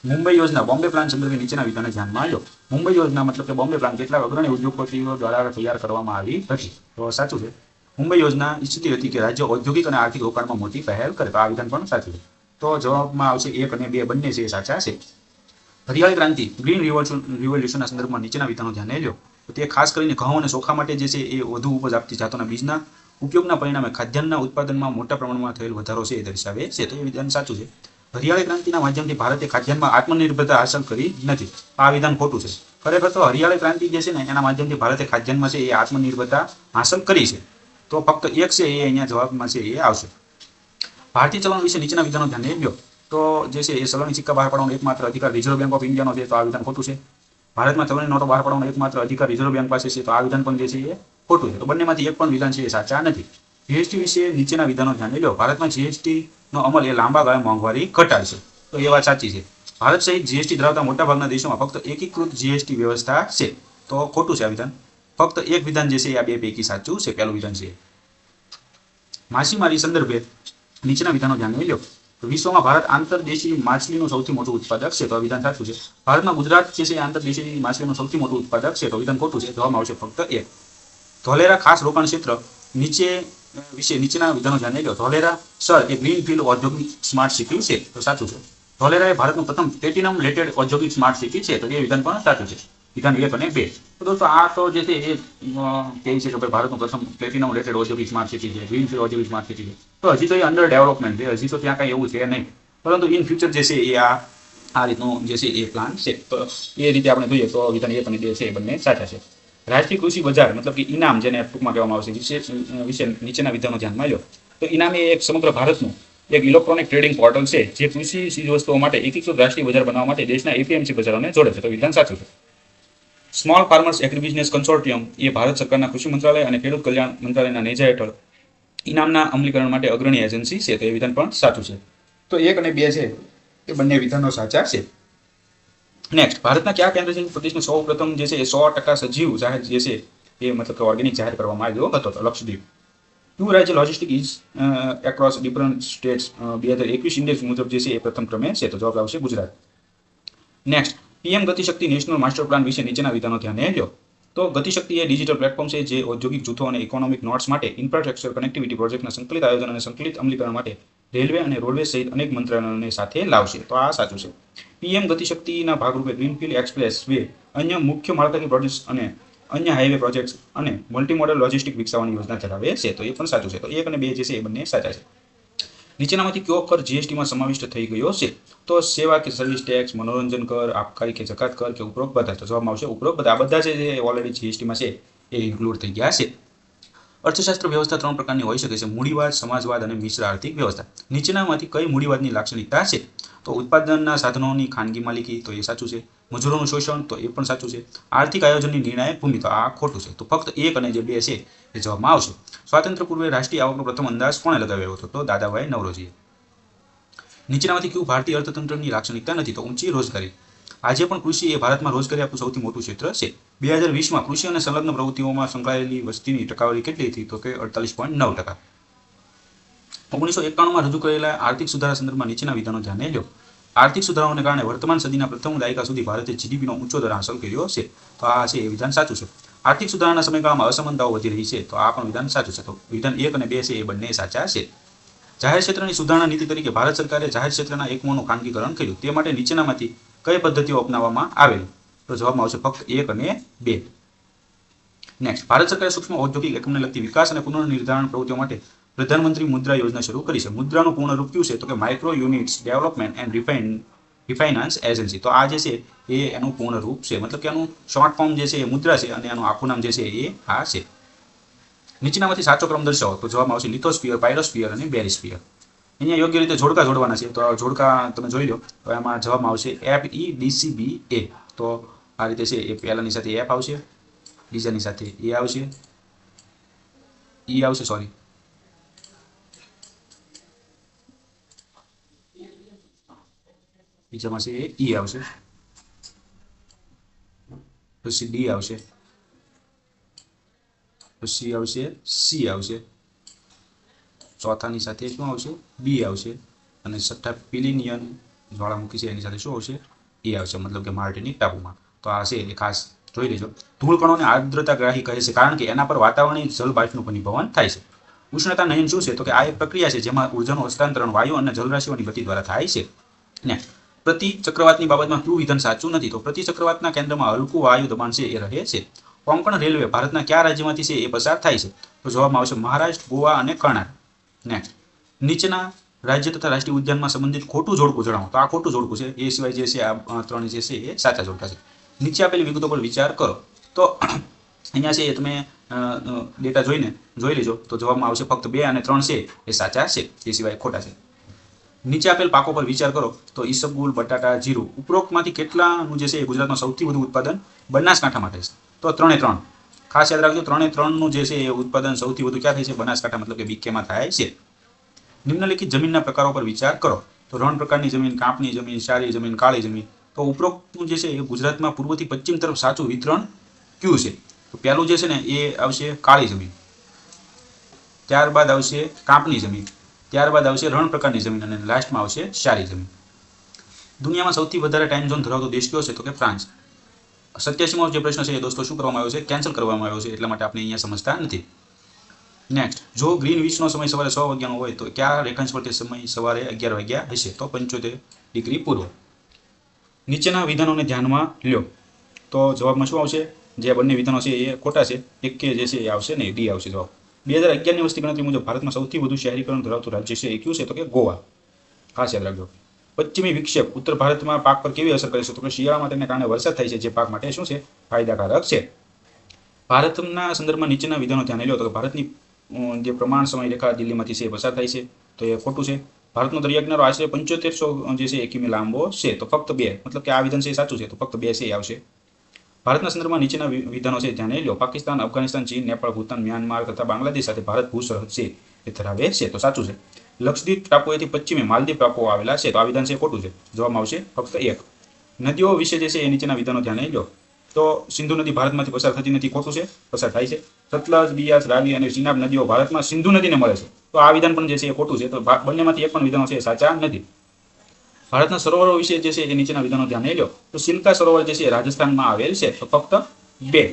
મુંબઈ યોજના બોમ્બે પ્લાન સંદર્ભે નીચેના વિધાનને ધ્યાનમાં લો. મુંબઈ યોજના મતલબ કે બોમ્બે પ્લાન કેટલાક અગ્રણી ઉદ્યોગપતિઓ દ્વારા તૈયાર કરવામાં આવી હતી. તો સાચું છે. મુંબઈ યોજના ઈચ્છતી હતી કે રાજ્ય ઔદ્યોગિક અને આર્થિક રોકાણમાં મોટી પહેલ કરે. તો આ વિધાન પણ સાચું છે. તો જવાબમાં આવશે 1 અને 2 બંને છે એ સાચા છે. હરિયાળી ક્રાંતિ ગ્રીન રિવોલ્યુશનના સંદર્ભમાં નીચેના વિધાનો ધ્યાને લો. તો તે ખાસ કરીને ઘઉં અને ચોખા માટે જે છે એ વધુ ઉપજ આપતી જાતોના બીજના ઉપયોગના પરિણામે ખાદ્યાન્નના ઉત્પાદનમાં મોટા પ્રમાણમાં થયેલ વધારો છે એ દર્શાવે છે. તો એ વિધાન સાચું છે. હરિયાળી ક્રાંતિના માધ્યમથી ભારતે ખાદ્યાન્નમાં આત્મનિર્ભરતા હાંસલ કરી નથી. આ વિધાન ખોટું છે. ખરેખર તો હરિયાળી ક્રાંતિ જે છે ને એના માધ્યમથી ભારતે ખાદ્યાન્નમાં છે એ આત્મનિર્ભરતા હાંસલ કરી છે. તો ફક્ત 1 છે એ અહીંયા જવાબમાં છે એ આવશે. ભારતીય ચલણ વિશે નીચેના વિધાનો ધ્યાને લો. તો જે છે એ ચલણી સિક્કા બહાર પાડવાનો એકમાત્ર અધિકાર રિઝર્વ બેંક ઓફ ઇન્ડિયાનો છે. તો આ વિધાન ખોટું છે. ભારતમાં ચલણી નોટો બહાર પાડવાનો એકમાત્ર અધિકાર રિઝર્વ બેંક પાસે છે. તો આ વિધાન પણ જે છે એ ખોટું છે. તો બંનેમાંથી એક પણ વિધાન છે એ સાચા નથી. જીએસટી વિશે નીચેના વિધાનો ધ્યાને લો. ભારતમાં જીએસટીનો અમલ એ લાંબા ગાળે મોંઘવારી ઘટાડશે. તો એ વાત સાચી છે. ભારત સહિત જીએસટી ધરાવતા મોટાભાગના દેશોમાં ફક્ત એકીકૃત જીએસટી વ્યવસ્થા છે. તો ખોટું છે આ વિધાન. ફક્ત એક વિધાન જે છે એ આ 2 પૈકી સાચું છે. પહેલું વિધાન છે. માછીમારી સંદર્ભે નીચેના વિધાનો ધ્યાને લો. વિશ્વમાં ભારત આંતરદેશીય માછલીનું સૌથી મોટું ઉત્પાદક છે. તો આ વિધાન સાચું છે. ભારતમાં ગુજરાત જે છે એ આંતરદેશીય માછલીનું સૌથી મોટું ઉત્પાદક છે. તો વિધાન ખોટું છે. જવાબમાં આવશે ફક્ત 1. ધોલેરા ખાસ રોકાણ ક્ષેત્ર વિશે નીચેના વિધાનો ધ્યાને લો. ધોલેરા સર એ ગ્રીનફિલ્ડ ઔદ્યોગિક સ્માર્ટ સિટી છે. તો સાચું છે. ધોલેરા એ ભારતનું પ્રથમ પ્લેટિનમ રેટેડ ઔદ્યોગિક સ્માર્ટ સિટી છે. તો એ વિધાન પણ સાચું છે. વિધાન 1 અને 2. તો દોસ્તો આ તો જે છે એ કહે છે કે ભારતનું પ્રથમ પ્લેટિનમ રેટેડ ઔદ્યોગિક સ્માર્ટ સિટી છે, ગ્રીનફિલ્ડ ઔદ્યોગિક સ્માર્ટ સિટી છે. તો હજી તો એ અંડર ડેવલપમેન્ટ છે. હજી તો ત્યાં કાંઈ એવું છે નહીં. પરંતુ ઇન ફ્યુચર જે છે એ આ રીતનું જે છે એ પ્લાન છે. તો એ રીતે આપણે જોઈએ તો વિધાન 1 અને 2 છે એ બંને સાચા છે. રાષ્ટ્રીય કૃષિ બજાર મતલબ કે ઇનામ, જેને ટૂંકમાં કહેવામાં આવશે, વિશે નીચેના વિધાનો ધ્યાનમાં લો. તો ઇનામ એ એક સમગ્ર ભારતનું એક ઇલેક્ટ્રોનિક ટ્રેડિંગ પોર્ટલ છે, જે કૃષિ ચીજવસ્તુઓ માટે એકીકૃત રાષ્ટ્રીય બજાર બનાવવા માટે દેશના એપીએમસી બજારોને જોડે છે. તો વિધાન સાચું છે. સ્મોલ ફાર્મર્સ એગ્રીબિઝનેસ કન્સોર્ટિયમ એ ભારત સરકારના કૃષિ મંત્રાલય અને ખેડૂત કલ્યાણ મંત્રાલયના નેજા હેઠળ ઇનામના અમલીકરણ માટે અગ્રણી એજન્સી છે, તો એ વિધાન પણ સાચું છે. તો 1 અને 2 છે એ બંને વિધાનો સાચા છે. નેક્સ્ટ, ભારતના કયા કેન્દ્રશાસિત પ્રદેશને સૌ પ્રથમ જે છે એ 100% સજીવ જાહેર જે છે એ મતલબ કે ઓર્ગેનિક જાહેર કરવામાં આવ્યો હતો? તો લક્ષદ્વીપ. કયું રાજ્ય logistic is across different states 2021 index મુજબ જે છે એ પ્રથમ ક્રમે છે? તો જવાબ આવશે Gujarat. Next, PM Gatishakti national master plan વિશે નીચેના વિધાનો ધ્યાને લ્યો. તો ગતિશક્તિ એ ડિજિટલ પ્લેટફોર્મ છે જે ઔદ્યોગિક જૂથો અને ઇકોનોમિક નોડ્સ માટે ઇન્ફ્રાસ્ટ્રક્ચર કનેક્ટિવિટી પ્રોજેક્ટના સંકલિત આયોજન અને સંકલિત અમલીકરણ માટે રેલવે અને રોડવેઝ સહિત અનેક મંત્રાલયોને સાથે લાવશે. તો આ સાચું છે. પીએમ ગતિશક્તિના ભાગરૂપે ગ્રીનફિલ્ડ એક્સપ્રેસ વે, અન્ય મુખ્ય માળખાકીય પ્રોજેક્ટ્સ અને અન્ય હાઈવે પ્રોજેક્ટ્સ અને મલ્ટીમોડલ લોજિસ્ટિક વિકસાવવાની યોજના ધરાવે છે. તો એ પણ સાચું છે. તો 1 અને 2 જે છે એ બંને સાચા છે. નીચેનામાંથી કયો કર જીએસટીમાં સમાવિષ્ટ થઈ ગયો છે? તો સેવા કે સર્વિસ ટેક્સ, મનોરંજન કર, આબકારી કે જકાત કર કે ઉપરોક્ત બધા? તો જવાબમાં આવશે ઉપરોક્ત બધા. આ બધા છે જે ઓલરેડી જીએસટીમાં છે એ ઇન્ક્લુડ થઈ ગયા છે. અર્થશાસ્ત્ર વ્યવસ્થા 3 પ્રકારની હોઈ શકે છે: મૂડીવાદ, સમાજવાદ અને મિશ્ર આર્થિક વ્યવસ્થા. નીચેનામાંથી કઈ મૂડીવાદની લાક્ષણિકતા છે? તો ઉત્પાદનના સાધનોની ખાનગી માલિકી, તો એ સાચું છે. મજૂરોનું શોષણ, તો એ પણ સાચું છે. આર્થિક આયોજનની નિર્ણાયક ભૂમિ, તો આ ખોટું છે. તો ફક્ત 1 અને જે 2 છે એ જવાબમાં આવશે. સ્વાતંત્ર્ય પૂર્વે રાષ્ટ્રીય આવકનો પ્રથમ અંદાજ કોણે લગાવ્યો હતો? તો દાદાભાઈ નવરોજીએ. નીચેનામાંથી કયું ભારતીય અર્થતંત્રની લાક્ષણિકતા નથી? તો ઊંચી રોજગારી. આજે પણ કૃષિ એ ભારતમાં રોજગારી આપતું સૌથી મોટું ક્ષેત્ર છે. 2020માં કૃષિ અને સંલગ્ન પ્રવૃત્તિઓમાં સંકળાયેલી વસ્તીની ટકાવારી કેટલી હતી? તો કે 48.9%. 1991માં રજૂ કરેલા આર્થિક સુધારા સંદર્ભમાં નીચેના વિધાનો ધ્યાને લ્યો. આર્થિક સુધારાઓને કારણે વર્તમાન સદીના પ્રથમ દાયકા સુધી ભારતે જીડીપીનો ઊંચો દર હાંસલ કર્યો છે. તો આ છે એ વિધાન સાચું છે. આર્થિક સુધારાના સમયગાળામાં અસમાનતાઓ વધી રહી છે. તો આ પણ વિધાન સાચું છે. તો વિધાન 1 અને 2 છે એ બંને સાચા છે. જાહેર ક્ષેત્રની સુધારણા નીતિ તરીકે ભારત સરકારે જાહેર ક્ષેત્રના એકમોનું ખાનગીકરણ કર્યું. તે માટે નીચેનામાંથી કઈ પદ્ધતિઓ અપનાવવામાં આવેલી? તો જવાબમાં આવશે ફક્ત 1 અને 2. નેક્સ્ટ, ભારત સરકારે સૂક્ષ્મ ઔદ્યોગિક એકમને લગતી વિકાસ અને પુનર્નિર્ધારણ પ્રવૃત્તિઓ માટે પ્રધાનમંત્રી મુદ્રા યોજના શરૂ કરી છે. મુદ્રાનું પૂર્ણ રૂપ કયું છે? તો કે micro units development and refinance agency. તો આ જે છે એ એનું પૂર્ણ રૂપ છે, મતલબ કે એનું શોર્ટ ફોર્મ જે છે એ મુદ્રા છે અને એનું આખું નામ જે છે એ આ છે. નીચેનામાંથી સાચો ક્રમ દર્શાવો. તો જવાબ આવશે લિથોસ્ફિયર, પાયરોસ્ફિયર અને બેરિસ્ફિયર. અહીંયા યોગ્ય રીતે જોડકા જોડવાના છે. તો જોડકા તમે જોઈ લો. તો એમાં જવાબમાં આવશે FEDCBA. તો આ રીતે છે એ પહેલાની સાથે F આવશે, બીજાની સાથે A આવશે, E આવશે, સોરી, બીજામાં છે એ E આવશે, પછી D આવશે, પછી આવશે C આવશે, ચોથાની સાથે શું આવશે? B આવશે, અને છઠ્ઠા પિલિનિયન જ્વાળામુખી છે એની સાથે શું આવશે? એ આવશે, મતલબ કે માર્ટિનિક ટાપુમાં. તો આ છે એ ખાસ જોઈ લેજો. ધૂળકણોને આર્દ્રતાગ્રાહી કહે છે કારણ કે એના પર વાતાવરણીય જલબાષ્પનું ઘનીભવન થાય છે. ઉષ્ણતા નયન શું છે? તો કે આ એક પ્રક્રિયા છે જેમાં ઉર્જાનું હસ્તાંતરણ વાયુ અને જલરાશિઓની ગતિ દ્વારા થાય છે. ને પ્રતિ ચક્રવાતની બાબતમાં કયું વિધાન સાચું નથી? તો પ્રતિ ચક્રવાતના કેન્દ્રમાં હલકું વાયુ દબાણ છે એ રહે છે. કોંકણ રેલવે ભારતના કયા રાજ્યમાંથી છે એ પસાર થાય છે? તો જવાબમાં આવશે મહારાષ્ટ્ર, ગોવા અને કર્ણાટક. નેક્સ્ટ, નીચેના રાજ્ય તથા રાષ્ટ્રીય ઉદ્યાનમાં સંબંધિત ખોટું જોડકું જણાવો. તો આ ખોટું જોડકું છે. એ સિવાય જે છે આ 3 જે છે એ સાચા જોડકા છે. નીચે આપેલી વિગતો પર વિચાર કરો. તો અહીંયા છે તમે ડેટા જોઈ લેજો. તો જવાબમાં આવશે ફક્ત 2 અને 3 છે એ સાચા છે, એ સિવાય ખોટા છે. નીચે આપેલ પાકો પર વિચાર કરો. તો ઈસબગુલ, બટાટા, જીરું, ઉપરોક્તમાંથી કેટલાનું જે છે એ ગુજરાતમાં સૌથી વધુ ઉત્પાદન બનાસકાંઠામાં થાય છે? તો 3 ખાસ યાદ રાખજો. 3 નું જે છે એ ઉત્પાદન સૌથી વધુ ક્યાં થાય છે? બનાસકાંઠા, મતલબ કે બીકેમાં થાય છે. નિમ્નલિખિત જમીનના પ્રકારો પર વિચાર કરો. તો રણ પ્રકારની જમીન, કાંપની જમીન, ક્ષારીય જમીન, કાળી જમીન. તો ઉપરોક્તનું જે છે એ ગુજરાતમાં પૂર્વથી પશ્ચિમ તરફ સાચું વિતરણ કયું છે? તો પહેલું જે છે ને એ આવશે કાળી જમીન, ત્યારબાદ આવશે કાંપની જમીન, ત્યારબાદ આવશે રણ પ્રકારની જમીન અને લાસ્ટમાં આવશે ક્ષારીય જમીન. દુનિયામાં સૌથી વધારે ટાઈમ ઝોન ધરાવતો દેશ કયો છે? તો કે ફ્રાન્સ. 87મો જે પ્રશ્ન છે એ દોસ્તો શું કરવામાં આવ્યો છે? કેન્સલ કરવામાં આવ્યો છે, એટલા માટે આપણે અહીંયા સમજતા નથી. નેક્સ્ટ, જો ગ્રીનવિચનો સમય સવારે 6 વાગ્યાનો હોય તો કયા રેખાંશ પર તે સમય સવારે 11 વાગ્યા હશે? તો 75 ડિગ્રી પૂર્વ. નીચેના વિધાનોને ધ્યાનમાં લ્યો. તો જવાબમાં શું આવશે? જે બંને વિધાનો છે એ ખોટા છે. એક કે જે છે એ આવશે ને D આવશે જવાબ. 2011ની વસ્તી ગણતરી મુજબ ભારતમાં સૌથી વધુ શહેરીકરણ ધરાવતું રાજ્ય છે એ કયું છે? તો કે ગોવા. ખાસ યાદ રાખજો. પશ્ચિમી વિક્ષેપ ઉત્તર ભારતમાં પાક પર કેવી અસર કરે છે? તો કે શિયાળામાં તેને કારણે વરસાદ થાય છે, જે પાક માટે શું છે? ફાયદાકારક છે. ભારતના સંદર્ભમાં નીચેના વિધાનો ધ્યાને લો. તો ભારતની જે પ્રમાણ સમય રેખા દિલ્હીમાંથી છે પસાર થાય છે, તો એ ખોટું છે. ભારતનો દરિયા કિનારો આશરે 7500 જે છે એ કિમી લાંબો છે, તો ફક્ત 2, મતલબ કે આ વિધાન છે એ સાચું છે, તો ફક્ત 2 છે એ આવશે. ભારતના સંદર્ભમાં નીચેના વિધાનો છે ધ્યાને લો. પાકિસ્તાન, અફઘાનિસ્તાન, ચીન, નેપાળ, ભૂતાન, મ્યાનમાર તથા બાંગ્લાદેશ સાથે ભારત ભૂ સરહદ છે એ ધરાવે છે, તો સાચું છે. લક્ષદ્વીપ ટાપુએથી પશ્ચિમે માલદીવ ટાપુઓ આવેલા છે, તો આ વિધાન છે ખોટું છે. જવાબમાં આવશે ફક્ત 1. નદીઓ વિશે જે છે એ નીચેના વિધાનો ધ્યાને લો. તો સિંધુ નદી ભારતમાંથી પસાર થતી નથી, ખોટું છે, પસાર થાય છે. સતલજ, બિયાસ, રાવી અને ચિનાબ નદીઓ ભારતમાં સિંધુ નદીને મળે છે, તો આ વિધાન પણ જે છે એ ખોટું છે. તો બંનેમાંથી એક પણ વિધાનો છે સાચા નથી. ભારતના સરોવરો વિશે જે છે એ નીચેના વિધાનો ધ્યાને લો. તો સિલકા સરોવર જે છે એ રાજસ્થાનમાં આવેલ છે, તો ફક્ત 2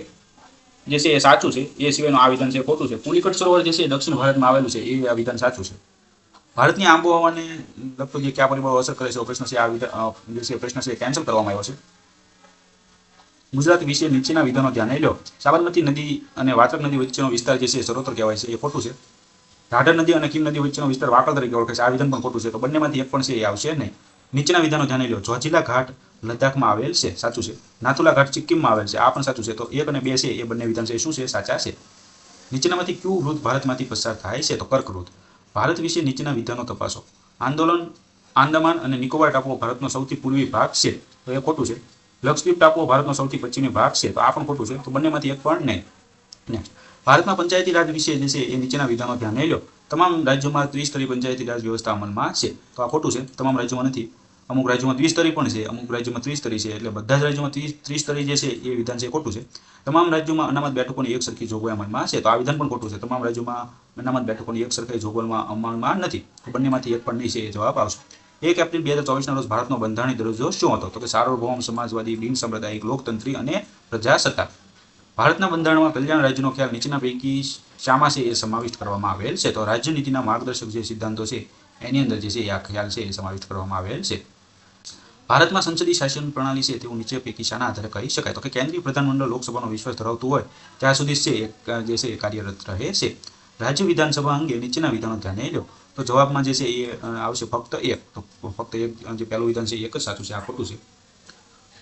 જે છે એ સાચું છે. એ સિવાયનું આ વિધાન છે ખોટું છે. પુલિકટ સરોવર જે છે એ દક્ષિણ ભારતમાં આવેલું છે, એ આ વિધાન સાચું છે. ભારતની આબોહવાને લગતો જે કયા પરિબળો અસર કરે છે એ પ્રશ્ન છે, આ જે છે પ્રશ્ન છે કેન્સલ કરવામાં આવ્યો છે. ગુજરાત વિશે નીચેના વિધાનો ધ્યાને લો. સાબરમતી નદી અને વાત્રક નદી વચ્ચેનો વિસ્તાર જે છે એ સરોવર કહેવાય છે, એ ખોટું છે. ઢાઢર નદી અને કીમ નદી વચ્ચેનો વિસ્તાર વાકલ તરીકે ઓળખાય છે, આ વિધાન પણ ખોટું છે. તો બંનેમાંથી એક પણ છે એ આવશે નહીં. નીચેના વિધાનો ધ્યાને લો. જોજીલા ઘાટ લદ્દાખમાં આવેલ છે, સાચું છે. નાથુલા ઘાટ સિક્કિમમાં આવેલ છે, આ પણ સાચું છે. તો 1 અને 2 છે એ બંને વિધાન છે શું છે, સાચા છે. નીચેનામાંથી કયું વૃત્ત ભારતમાંથી પસાર થાય છે, તો કર્કવૃત્ત. ભારત વિશે નીચેના વિધાનો તપાસો. આંદામાન અને નિકોબાર ટાપુઓ ભારતનો સૌથી પૂર્વી ભાગ છે, તો એ ખોટું છે. લક્ષદ્વીપ ટાપુઓ ભારતનો સૌથી પશ્ચિમી ભાગ છે, તો આ પણ ખોટું છે. તો બંનેમાંથી એક પણ નહીં. નેક્સ્ટ, ભારતમાં પંચાયતી રાજ વિશે જે છે એ નીચેના વિધાનો ધ્યાને લો. તમામ રાજ્યોમાં ત્રિસ્તરીય પંચાયતી રાજ વ્યવસ્થા અમલમાં છે, તો આ ખોટું છે. તમામ રાજ્યોમાં નથી. અમુક રાજ્યોમાં દ્વિસ્તરીય પણ છે, અમુક રાજ્યોમાં ત્રિસ્તરીય છે, એટલે બધા જ રાજ્યોમાં ત્રિસ્તરીય જે છે એ વિધાન છે ખોટું છે. તમામ રાજ્યોમાં અનામત બેઠકોની એક સરખી જોગવાઈ અમલમાં છે, તો આ વિધાન પણ ખોટું છે. તમામ રાજ્યોમાં અનામત બેઠકોની એક સરખી જોગવાઈમાં અમલમાં નથી, તો બંનેમાંથી એક પણ નહીં છે એ જવાબ આવશે. 1 એપ્રિલ 2024ના રોજ ભારતનો બંધારણીય દરજ્જો શું હતો, તો કે સાર્વભૌમ, સમાજવાદી, બિન સાંપ્રદાયિક, લોકતંત્રી અને પ્રજાસત્તાક. ભારતના બંધારણમાં કલ્યાણ રાજ્યનો ખ્યાલ નીચેના પૈકી શામાં છે એ સમાવિષ્ટ કરવામાં આવેલ છે, તો રાજ્ય નીતિના માર્ગદર્શક જે સિદ્ધાંતો છે એની અંદર જે છે આ ખ્યાલ છે એ સમાવિષ્ટ કરવામાં આવેલ છે. ભારતમાં સંસદીય શાસન પ્રણાલી છે તેવું નીચે પૈકી શાના આધારે કહી શકાય, તો કે કેન્દ્રીય પ્રધાનમંડળ લોકસભાનો વિશ્વાસ ધરાવતું હોય ત્યાં સુધી છે જે છે એ કાર્યરત રહે છે. રાજ્ય વિધાનસભા અંગે નીચેના વિધાનો ધ્યાને લો. તો જવાબમાં જે છે એ આવશે ફક્ત 1. તો ફક્ત 1 જે પહેલું વિધાન છે એક જ સાચું છે, આ ખોટું છે.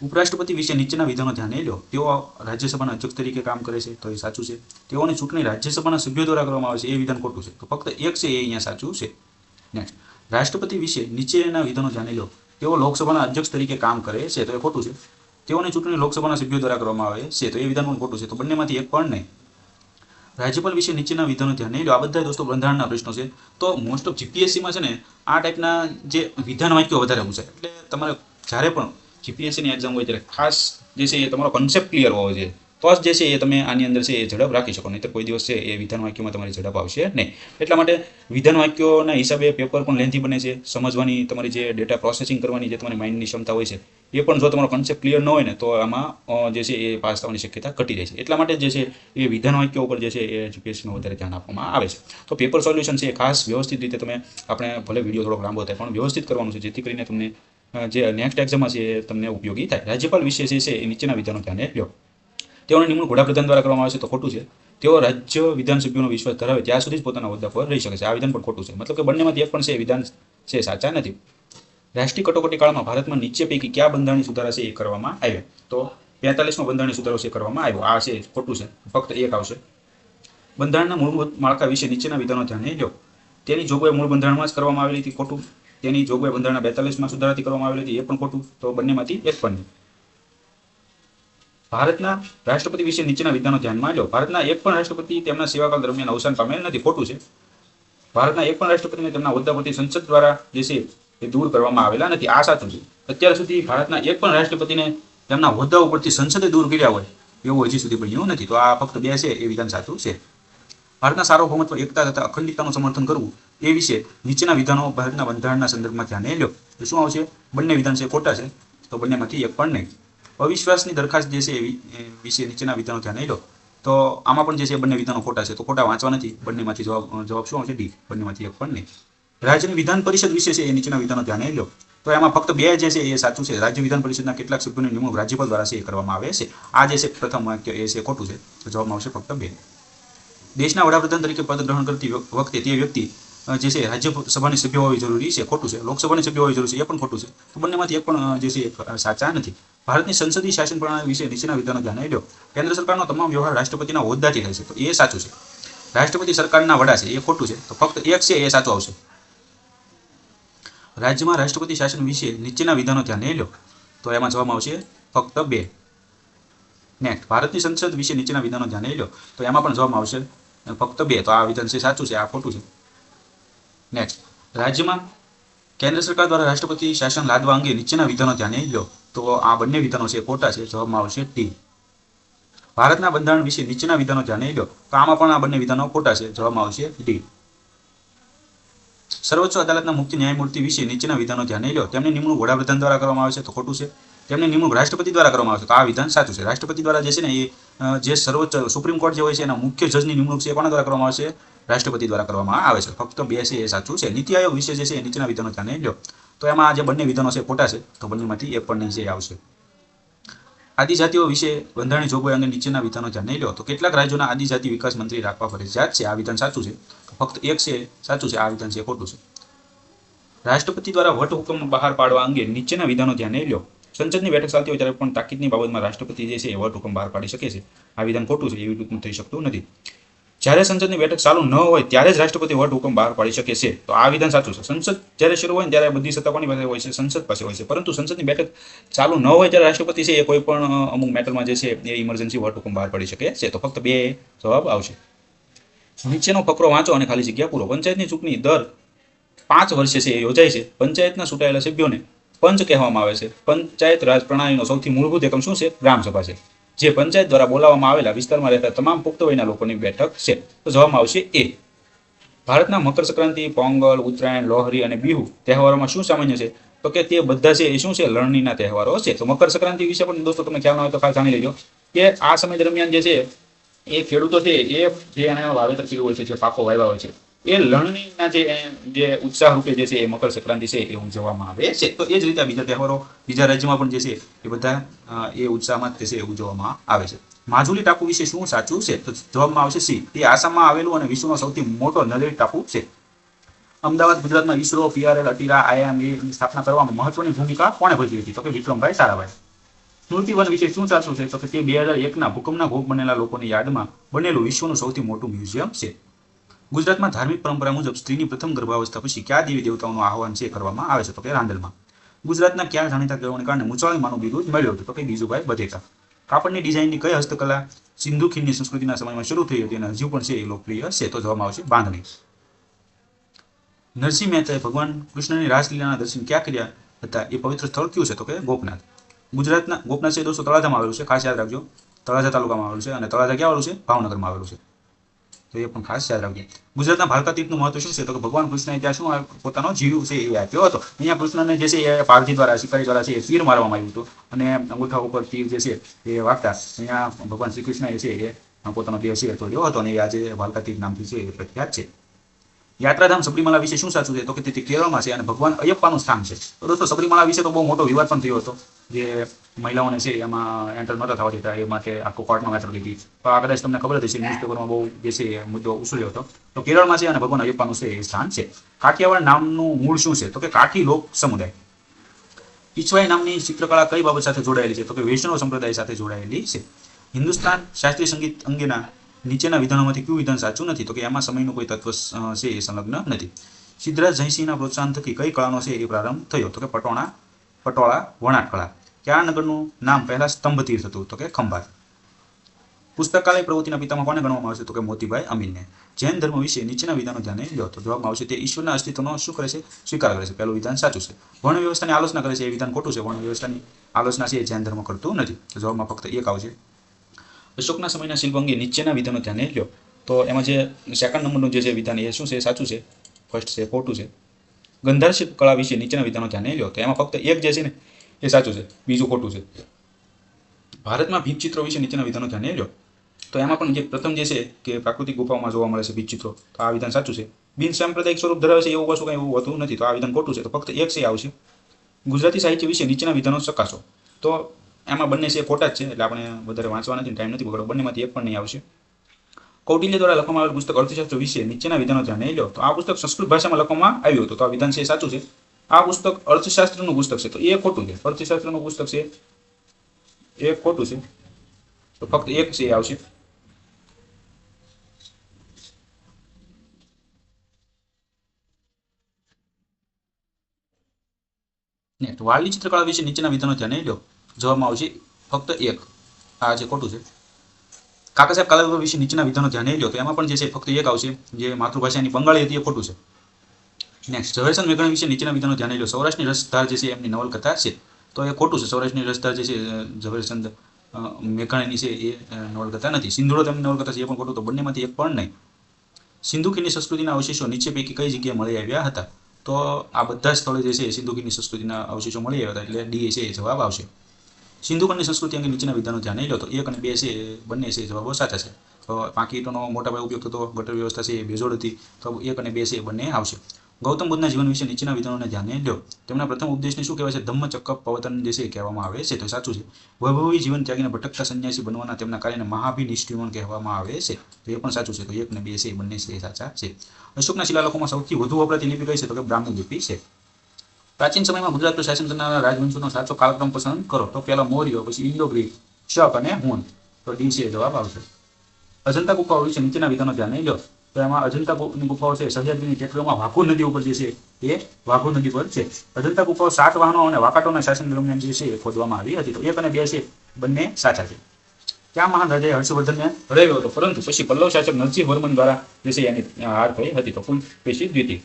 ઉપરાષ્ટ્રપતિ વિશે નીચેના વિધાનો ધ્યાને લો. તેઓ રાજ્યસભાના અધ્યક્ષ તરીકે કામ કરે છે, તો એ સાચું છે. તેઓની ચૂંટણી રાજ્યસભાના સભ્યો દ્વારા કરવામાં આવે છે, એ વિધાન ખોટું છે. તો ફક્ત 1 છે એ અહીંયા સાચું છે. નેક્સ્ટ, રાષ્ટ્રપતિ વિશે નીચેના વિધાનો ધ્યાને લો. તેઓ લોકસભાના અધ્યક્ષ તરીકે કામ કરે છે, તો એ ખોટું છે. તેઓની ચૂંટણી લોકસભાના સભ્યો દ્વારા કરવામાં આવે છે, તો એ વિધાન પણ ખોટું છે. તો બંનેમાંથી એક પણ નહીં. રાજ્યપાલ વિશે નીચેના વિધાનો ધ્યાને લો. આ બધા દોસ્તો બંધારણના પ્રશ્નો છે, તો મોસ્ટ ઓફ જીપીએસસીમાં છે ને આ ટાઈપના જે વિધાન વાક્યો વધારે પૂછાય, એટલે તમારે જ્યારે પણ જીપીએસસીની એક્ઝામ હોય ત્યારે ખાસ જે છે એ તમારો કન્સેપ્ટ ક્લિયર હોવો જોઈએ, તો જ જે છે એ તમે આની અંદર છે એ ઝડપ રાખી શકો. નહીં તો કોઈ દિવસ છે એ વિધાન વાક્યોમાં તમારી ઝડપ આવશે નહીં. એટલા માટે વિધાન વાક્યોના હિસાબે પેપર પણ લેન્થી બને છે. સમજવાની તમારી જે ડેટા પ્રોસેસિંગ કરવાની જે તમારી માઇન્ડની ક્ષમતા હોય છે એ પણ જો તમારો કન્સેપ્ટ ક્લિયર ન હોય ને તો આમાં જે છે એ પાસ થવાની શક્યતા ઘટી જાય છે. એટલા માટે જે છે એ વિધાન વાક્યો ઉપર જે છે એ જીપીએસસીમાં વધારે ધ્યાન આપવામાં આવે છે. તો પેપર સોલ્યુશન છે એ ખાસ વ્યવસ્થિત રીતે તમે આપણે ભલે વિડીયો થોડોક લાંબો થાય પણ વ્યવસ્થિત કરવાનું છે, જેથી કરીને તમને જે નેક્સ્ટ એક્ઝામમાં છે એ તમને ઉપયોગી થાય. રાજ્યપાલ વિશે જે છે એ નીચેના વિધાનો ધ્યાને લો. તેઓની નિમણૂક વડાપ્રધાન દ્વારા કરવામાં આવે છે, તો ખોટું છે. તેઓ રાજ્ય વિધાનસભ્યોનો વિશ્વાસ ધરાવે ત્યાં સુધી જ પોતાના હોદ્દા પર રહી શકે છે, આ વિધાન પણ ખોટું છે. મતલબ કે બંનેમાંથી એક પણ છે વિધાન છે સાચા નથી. રાષ્ટ્રીય કટોકટી કાળમાં ભારતમાં નીચે પૈકી કયા બંધારણીય સુધારા છે એ કરવામાં આવ્યા, તો 45મો બંધારણીય સુધારો છે કરવામાં આવ્યો, આ છે ખોટું છે. ફક્ત 1 આવશે. બંધારણના મૂળભૂત માળખા વિશે નીચેના વિધાનો ધ્યાને લો. તેની જોગવાઈ મૂળ બંધારણમાં જ કરવામાં આવેલી હતી, ખોટું. તેની જોગવાઈ બંધારણના 42માં સુધારાથી કરવામાં આવેલી હતી, એ પણ ખોટું. તો બંનેમાંથી એક પણ નહીં. ભારતના રાષ્ટ્રપતિ વિશે નીચેના વિધાનો ધ્યાનમાં લો. ભારતના એક પણ રાષ્ટ્રપતિ તેમના સેવાકાળ દરમિયાન અવસાન પામેલ નથી, ખોટું છે. ભારતના એક પણ રાષ્ટ્રપતિને તેમના હોદ્દા પરથી સંસદ દ્વારા જે છે એ દૂર કરવામાં આવેલા નથી, આ સાચું છે. અત્યાર સુધી ભારતના એક પણ રાષ્ટ્રપતિને તેમના હોદ્દા ઉપરથી સંસદે દૂર કર્યા હોય એવું હજી સુધી બન્યું નથી, તો આ ફક્ત 2 છે એ વિધાન સાચું છે. ભારતના સાર્વભૌમત્વ, એકતા તથા અખંડિતતાનું સમર્થન કરવું એ વિશે નીચેના વિધાનો ભારતના બંધારણના સંદર્ભમાં ધ્યાને લો. તો શું આવશે? બંને વિધાન છે ખોટા છે, તો બંનેમાંથી એક પણ નહીં. અવિશ્વાસની દરખાસ્ત જે છે એ વિશે નીચેના વિધાનો ધ્યાને લો. તો આમાં પણ જે છે બંને વિધાનો ખોટા છે, તો ખોટા વાંચવા નથી. બંનેમાંથી જવાબ શું આવશે? ડી. બંનેમાંથી એક પણ નહીં. રાજ્યની વિધાન પરિષદ વિશે છે એ નીચેના વિધાનો ધ્યાને લો. તો એમાં ફક્ત 2 જે છે એ સાચું છે. રાજ્ય વિધાન પરિષદના કેટલાક સભ્યોની નિમણૂક રાજ્યપાલ દ્વારા છે એ કરવામાં આવે છે, આ જે છે પ્રથમ વાક્ય એ છે ખોટું છે, તો જવાબમાં આવશે ફક્ત 2. દેશના વડાપ્રધાન તરીકે પદ ગ્રહણ કરતી વખતે તે વ્યક્તિ જે છે રાજ્યસભાની સભ્ય હોવી જરૂરી છે, ખોટું છે. લોકસભાની સભ્ય હોવી જરૂરી છે, એ પણ ખોટું છે. તો બંનેમાંથી એક પણ જે છે સાચા નથી. ભારતની સંસદીય શાસન પ્રણાલી વિશે નીચેના વિધાનો ધ્યાને લો. કેન્દ્ર સરકારનો તમામ વ્યવહાર રાષ્ટ્રપતિના હોદ્દાથી થાય છે, તો એ સાચું છે. રાષ્ટ્રપતિ સરકારના વડા છે, એ ખોટું છે. તો ફક્ત 1 છે એ સાચું આવશે. રાજ્યમાં રાષ્ટ્રપતિ શાસન વિશે નીચેના વિધાનો ધ્યાને લો. તો એમાં જવાબ આવશે ફક્ત 2. નેક્સ્ટ, ભારતની સંસદ વિશે નીચેના વિધાનો ધ્યાને લો. તો એમાં પણ જવાબ આવશે ફક્ત 2. તો આ વિધાન છે સાચું છે, આ ખોટું છે. નેક્સ્ટ, રાજ્યમાં કેન્દ્ર સરકાર દ્વારા રાષ્ટ્રપતિ શાસન લાદવા અંગે નીચેના વિધાનો ધ્યાને લો. તો આ બંને વિધાનો છે ખોટા છે. જવાબમાં આવશે ડી. ભારતના બંધારણ વિશે નીચેના વિધાનો ધ્યાને લો. તો આમાં પણ આ બંને વિધાનો ખોટા છે. જવાબમાં આવશે ડી. સર્વોચ્ચ અદાલતના મુખ્ય ન્યાયમૂર્તિ વિશે નીચેના વિધાનો ધ્યાને લો. તેમની નિમણૂક વડાપ્રધાન દ્વારા કરવામાં આવે છે, તો ખોટું છે. તેમની નિમણૂક રાષ્ટ્રપતિ દ્વારા કરવામાં આવે છે, તો આ વિધાન સાચું છે. રાષ્ટ્રપતિ દ્વારા જે છે ને એ જે સર્વોચ્ચ સુપ્રીમ કોર્ટ જે હોય છે એના મુખ્ય જજની નિમણૂક છે એ કોના દ્વારા કરવામાં આવે છે? રાષ્ટ્રપતિ દ્વારા કરવામાં આવે છે. ફક્ત બે છે એ સાચું છે. નીતિ આયોગ વિશે જે છે એ નીચેના વિધાનો ધ્યાને લો. તો એમાં જે બંને વિધાનો છે ખોટા છે, તો બંનેમાંથી એક પણ નહીં છે આવશે. આદિજાતિઓ વિશે બંધારણીય જોગવાઈ અંગે નીચેના વિધાનો ધ્યાને લો. તો કેટલાક રાજ્યોના આદિજાતિ વિકાસ મંત્રી રાખવા ફરજિયાત છે. આ વિધાન સાચું છે. ફક્ત એક છે સાચું છે. આ વિધાન છે ખોટું છે. રાષ્ટ્રપતિ દ્વારા વટહુકમ બહાર પાડવા અંગે નીચેના વિધાનો ધ્યાને લો. સંસદની બેઠક ચાલતી હોય ત્યારે પણ તાકીદની બાબતમાં રાષ્ટ્રપતિ જે છે એ વટહુકમ બહાર પાડી શકે છે. આ વિધાન ખોટું છે. એવી રીતનું થઈ શકતું નથી. જ્યારે સંસદની બેઠક ચાલુ ન હોય ત્યારે જ રાષ્ટ્રપતિ વટહુકમ બહાર પાડી શકે છે. તો આ વિધાન સાચું છે. સંસદ જ્યારે શરૂ હોય ને ત્યારે બધી સત્તા કોની પાસે હોય છે? સંસદ પાસે હોય છે. પરંતુ સંસદની બેઠક ચાલુ ન હોય ત્યારે રાષ્ટ્રપતિ છે એ કોઈ પણ અમુક મેટરમાં જે છે એ ઇમરજન્સી વટહુકમ બહાર પાડી શકે છે. તો ફક્ત બે જવાબ આવશે. નીચેનો ફકરો વાંચો અને ખાલી જગ્યા પૂરો. પંચાયતની ચૂંટણી દર 5 વર્ષે છે એ યોજાય છે. પંચાયતના ચૂંટાયેલા સભ્યોને પંચ કહેવામાં આવે છે. પંચાયત રાજ પ્રણાલીનો સૌથી મૂળભૂત એકમ શું છે? ગ્રામસભા છે, જે પંચાયત દ્વારા બોલાવવામાં આવેલા વિસ્તારમાં રહેતા તમામ પુખ્ત વયના લોકોની બેઠક છે. તો જવાબમાં આવશે એ. ભારતના મકર સંક્રાંતિ, પોંગલ, ઉત્તરાયણ, લોહરી અને બિહુ તહેવારોમાં શું સામાન્ય છે? તો કે તે બધા છે એ શું છે? લણણીના તહેવારો છે. તો મકર સંક્રાંતિ વિશે પણ દોસ્તો તમને ખ્યાલ ન હોય તો ખાસ જાણી લેજો કે આ સમય દરમિયાન જે છે એ ખેડૂતો છે એ જે એને વાવેતર કર્યું હોય છે, જે પાકો વાવ્યા હોય છે, એ લણણીના જે ઉત્સાહ રૂપે જે છે એ મકર સંક્રાંતિ છે એ ઉજવવામાં આવે છે. તો એ જ રીતે બીજા તહેવારો બીજા રાજ્યમાં પણ જે છે એ બધા એ ઉત્સાહમાં જે છે એ ઉજવવામાં આવે છે. માજુલી ટાપુ વિશે શું સાચું છે? તો જવાબમાં આવશે સી. તે આસામમાં આવેલું અને વિશ્વનો સૌથી મોટો નદરી ટાપુ છે. અમદાવાદ ગુજરાતમાં ઈસરો, પીઆરએલ, અટીરા, આઈએમએની સ્થાપના કરવામાં મહત્વની ભૂમિકા કોણે ભજવી હતી? તો કે વિક્રમભાઈ સારાભાઈ. સ્મૃતિવન વિશે શું સાચું છે? તો કે તે 2001ના ભૂકંપના ભોગ બનેલા લોકોની યાદમાં બનેલું વિશ્વનું સૌથી મોટું મ્યુઝિયમ છે. ગુજરાતમાં ધાર્મિક પરંપરા મુજબ સ્ત્રીની પ્રથમ ગર્ભાવસ્થા પછી કયા દેવી દેવતાઓનું આહવાન છે કરવામાં આવે છે? તો કે રાંદલમાં. ગુજરાતના કયા જાણીતા કવિઓને કારણે મૂંચાળીમાનું બિરુદ મળ્યું હતું? તો કે ગીજુભાઈ બધેકા. કાપડની ડિઝાઇનની કઈ હસ્તકલા સિંધુ ખીણની સંસ્કૃતિના સમયમાં શરૂ થઈ હતી અને હજુ પણ છે એ લોકપ્રિય છે? તો જવામાં આવશે બાંધણી. નરસિંહ મહેતાએ ભગવાન કૃષ્ણની રાસલીલાના દર્શન ક્યાં કર્યા હતા? એ પવિત્ર સ્થળ કયું છે? તો કે ગોપનાથ. ગુજરાતના ગોપનાથ છે દોસ્તો તળાજામાં આવેલું છે, ખાસ યાદ રાખજો. તળાજા તાલુકામાં આવેલું છે અને તળાજા ક્યાં આવેલું છે? ભાવનગરમાં આવેલું છે. તો એ પણ ખાસ યાદ રાખજો. ગુજરાતના ભાલકા તીર્થનું મહત્વ શું છે? તો કે ભગવાન કૃષ્ણએ ત્યાં શું પોતાનો જીવ છે એ આપ્યો હતો. અહીંયા કૃષ્ણને જે છે એ પારધી દ્વારા શિકારી દ્વારા છે એ તીર મારવામાં આવ્યું હતું અને અંગૂઠા ઉપર તીર જે છે એ વાગતા અહીંયા ભગવાન શ્રી કૃષ્ણએ છે એ પોતાનો દેહ છે તોડ્યો હતો અને એ આજે ભાલકા તીર્થ નામથી છે એ પ્રખ્યાત છે. યાત્રાધામ સબરીમાલા વિશે શું સાચું છે? તો કે તે કેરળમાં છે અને ભગવાન અયપ્પાનું સ્થાન છે. તો દોસ્તો સબરીમાલા વિશે તો બહુ મોટો વિવાદ પણ થયો હતો, જે મહિલાઓને છે એમાં એન્ટર નહોતા થવા દેતા એ માટે આખો કોર્ટમાં મેટર લીધી. તો આ કદાચ તમને ખબર જ હશે, ન્યૂઝપેપરમાં બહુ જે છે એ મુદ્દો ઉછળ્યો હતો. તો કેરળમાં છે અને ભગવાન અયપ્પાનું છે એ સ્થાન છે. કાઠિયાવાડ નામનું મૂળ શું છે? તો કે કાઠી લોક સમુદાય. પીછવાઈ નામની ચિત્રકળા કઈ બાબત સાથે જોડાયેલી છે? તો કે વૈષ્ણવ સંપ્રદાય સાથે જોડાયેલી છે. હિન્દુસ્તાન શાસ્ત્રીય સંગીત અંગેના નીચેના વિધાનોમાંથી કયું વિધાન સાચું નથી? તો કે એમાં સમયનું કોઈ તત્વ છે એ સંલગ્ન નથી. સિદ્ધરાજ જયસિંહના પ્રોત્સાહન થકી કઈ કળાનો છે એ પ્રારંભ થયો? તો કે પટોળા વણાટ કળા. કયા નગરનું નામ પહેલા સ્તંભ તીર્થ હતું? તો કે ખંભાત. પુસ્તકાલય પ્રવૃત્તિના પિતામાં કોને ગણવામાં આવશે? તો કે મોતીભાઈ અમીનને. જૈન ધર્મ વિશે નીચેના વિધાનો ધ્યાને લો. તો જવાબમાં આવશે તે ઈશ્વરના અસ્તિત્વનો શું કરે છે? સ્વીકાર કરે છે. પહેલું વિધાન સાચું છે. વર્ણ વ્યવસ્થાની આલોચના કરે છે એ વિધાન ખોટું છે. વર્ણ વ્યવસ્થાની આલોચના છે એ જૈન ધર્મ કરતું નથી. તો જવાબમાં ફક્ત એક આવશે. અશોકના સમયના શિલ્પ અંગે નીચેના વિધાનો ધ્યાને લો. તો એમાં જે સેકન્ડ નંબરનું જે વિધાન એ શું છે? સાચું છે. ફર્સ્ટ છે ખોટું છે. ગંધાર શિલ્પ કળા વિશે નીચેના વિધાનો ધ્યાને લો. તો એમાં ફક્ત એક જે છે ને એ સાચું છે, બીજું ખોટું છે. ભારતમાં ભીંતચિત્રો વિશે નીચેના વિધાનો ધ્યાને લો. તો એમાં પણ જે પ્રથમ જે છે કે પ્રાકૃતિક ગુફાઓમાં જોવા મળે છે ભીંતચિત્રો, તો આ વિધાન સાચું છે. બિન સાંપ્રદાયિક સ્વરૂપ ધરાવે છે એવું કશું કંઈ એવું હોતું નથી, તો આ વિધાન ખોટું છે. તો ફક્ત એક છે આવશે. ગુજરાતી સાહિત્ય વિશે નીચેના વિધાનો ચકાસો. તો એમાં બંને છે ખોટા જ છે, એટલે આપણે વધારે વાંચવા નથી, ટાઈમ નથી બગડો. બંનેમાંથી એક પણ નહીં આવશે. કૌટિલ્ય દ્વારા લખવામાં આવેલું પુસ્તક અર્થશાસ્ત્ર વિશે નીચેના વિધાનો ધ્યાને લો. તો આ પુસ્તક સંસ્કૃત ભાષામાં લખવામાં આવ્યું હતું, તો આ વિધાન છે સાચું છે. આ પુસ્તક અર્થશાસ્ત્રનું પુસ્તક છે, તો એ ખોટું છે. અર્થશાસ્ત્રનું પુસ્તક છે એ ખોટું છે. તો ફક્ત એક છે એ આવશે. નેક્સ્ટ, વારલી ચિત્રકળા વિશે નીચેના વિધાનો ધ્યાને લો. જવાબમાં આવશે ફક્ત એક. આ છે ખોટું છે. કાકા સાહેબ કાલાવર વિશે નીચેના વિધાનો ધ્યાને લો. તો એમાં પણ જે છે ફક્ત એક આવશે. જે માતૃભાષાની બંગાળી હતી એ ખોટું છે. નેક્સ્ટ, ઝવેરચંદ મેઘાણી વિશે નીચેના વિધાનો ધ્યાને લો. સૌરાષ્ટ્રની રસધાર જે છે એમની નવલકથા છે, તો એ ખોટું છે. સૌરાષ્ટ્રની રસધાર જે છે ઝવેરચંદ મેઘાણીની છે એ નવલકથા નથી. સિંધુડો તેમની નવલકથા છે એ પણ ખોટું, તો બંનેમાંથી એક પણ નહીં. સિંધુ ખીણની સંસ્કૃતિના અવશેષો નીચે પૈકી કઈ જગ્યાએ મળી આવ્યા હતા? તો આ બધા સ્થળે જે છે સિંધુ ખીણની સંસ્કૃતિના અવશેષો મળી આવ્યા હતા, એટલે ડી છે એ જવાબ આવશે. સિંધુ ખંડની સંસ્કૃતિ અંગે નીચેના વિધાનો ધ્યાને લો. તો 1 અને 2 છે બંને છે જવાબો સાચા છે. તો પાકી ઈંટોનો મોટા પાયે ઉપયોગ થતો ગટર વ્યવસ્થા છે એ બેજોડ હતી, તો 1 અને 2 છે એ બંને આવશે. ગૌતમ બુદ્ધના જીવન વિશે નીચેના વિધાનોને ધ્યાને લો. તેમના પ્રથમ ઉપદેશને શું કહેવાય છે? ધમ્મચક્ર પ્રવર્તન જે છે એ કહેવામાં આવે છે, તો સાચું છે. વૈભવી જીવન ત્યાગીને ભટકતા સંન્યાસી બનવાના તેમના કાર્યને મહાભિનિષ્ઠિમન કહેવામાં આવે છે, તો એ પણ સાચું છે. તો 1 અને 2 છે એ બંને છે સાચા છે. અશોકના શિલાલેખોમાં સૌથી વધુ વપરાતી લિપિ કઈ છે? તો કે બ્રાહ્મી લિપિ છે. પ્રાચીન સમયમાં ગુજરાત પર શાસન કરનારા રાજવંશોનો સાચો કાલક્રમ પસંદ કરો. તો પહેલા મૌર્ય, પછી ઇન્ડો ગ્રીક, શક અને હુન, તો ડી છે જવાબ આવશે. અજંતા ગુફાઓ વિશે નીચેના વિધાનો ધ્યાને લો. તો એમાં અજંતાની ગુફાઓ છે સહ્યાદ્રીની ટેકરીઓમાં વાઘુ નદી ઉપર જે છે એ વાઘુ નદી પર છે. અજંતા ગુફાઓ સાતવાહનો અને વાકાટોના શાસન દરમિયાન જે છે એ ખોદવામાં આવી હતી, તો 1 અને 2 છે બંને સાચા છે. ક્યાં મહાન રાજાએ હર્ષવર્ધનને હરાવ્યો હતો, પરંતુ પછી પલ્લવ શાસક નરસિંહ વર્મન દ્વારા જે છે એની હાર થઈ હતી, તો પુલકેશી દ્વિતીય.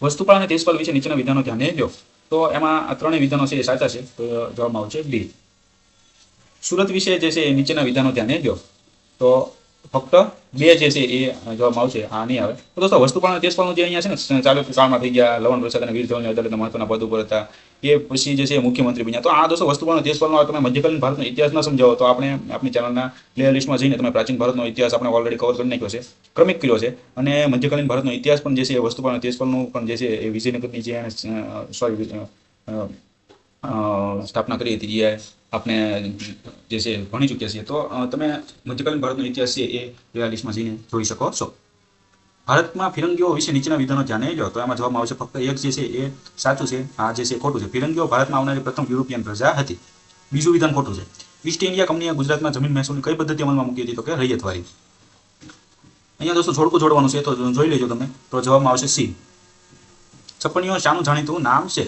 વસ્તુપાલ અને તેજપાલ વિશે નીચેના વિધાનો ધ્યાને લો. તો એમાં આ ત્રણેય વિધાનો છે એ સાચા છે, તો જવાબમાં આવશે ડી. સુરત વિશે જે છે એ નીચેના વિધાનો ધ્યાને લો. તો ફક્ત 2 જે છે એ જવાબમાં આવશે, આ નહીં આવે. તો દોસ્તો વસ્તુપાલ અને તેજપાલનું જે અહીંયા છે ને ચાલુક્ય કાળમાં થઈ ગયા, લવણ પ્રસાદ અને વીર ધવલની અદાલતના મહત્વના પદ ઉપર હતા, એ પછી જે છે મુખ્યમંત્રી બન્યા. તો આ દોસ્તો વસ્તુપાલ અને તેજપાલનો તમે મધ્યકાલીન ભારતનો ઇતિહાસ ન સમજાવો તો આપણે આપણી ચેનલના પ્લે લિસ્ટમાં જઈને તમે પ્રાચીન ભારતનો ઇતિહાસ આપણે ઓલરેડી કવર કરી નાખ્યો છે, ક્રમિક કર્યો છે. અને મધ્યકાલીન ભારતનો ઇતિહાસ પણ જે છે વસ્તુપાલ અને તેજપાલનું પણ જે છે એ વિજયનગરની જે સ્થાપના કરી હતી એ આપણે જે છે ભણી ચૂક્યા છીએ. તો તમે મધ્યકાલીન ભારતનો ઇતિહાસ છે એ પ્લે લિસ્ટમાં જઈને જોઈ શકો છો. ભારતમાં ફિરંગીઓ વિશે નીચેના વિધાનો ધ્યાને લો. તો એમાં જવાબમાં આવશે ફક્ત 1 જે છે એ સાચું છે, આ જે છે ખોટું છે. ફિરંગીઓ ભારતમાં આવનારી પ્રથમ યુરોપિયન પ્રજા હતી. બીજું વિધાન ખોટું છે. ઈસ્ટ ઇન્ડિયા કંપનીએ ગુજરાતમાં જમીન મહેસૂલની કઈ પદ્ધતિ અમલમાં મૂકી હતી? તો કે રૈયતવારી. અહીંયા દોસ્તો જોડકું જોડવાનું છે, તો જોઈ લેજો તમે. તો જવાબમાં આવશે સી. છપ્પનિયો શાનું જાણીતું નામ છે?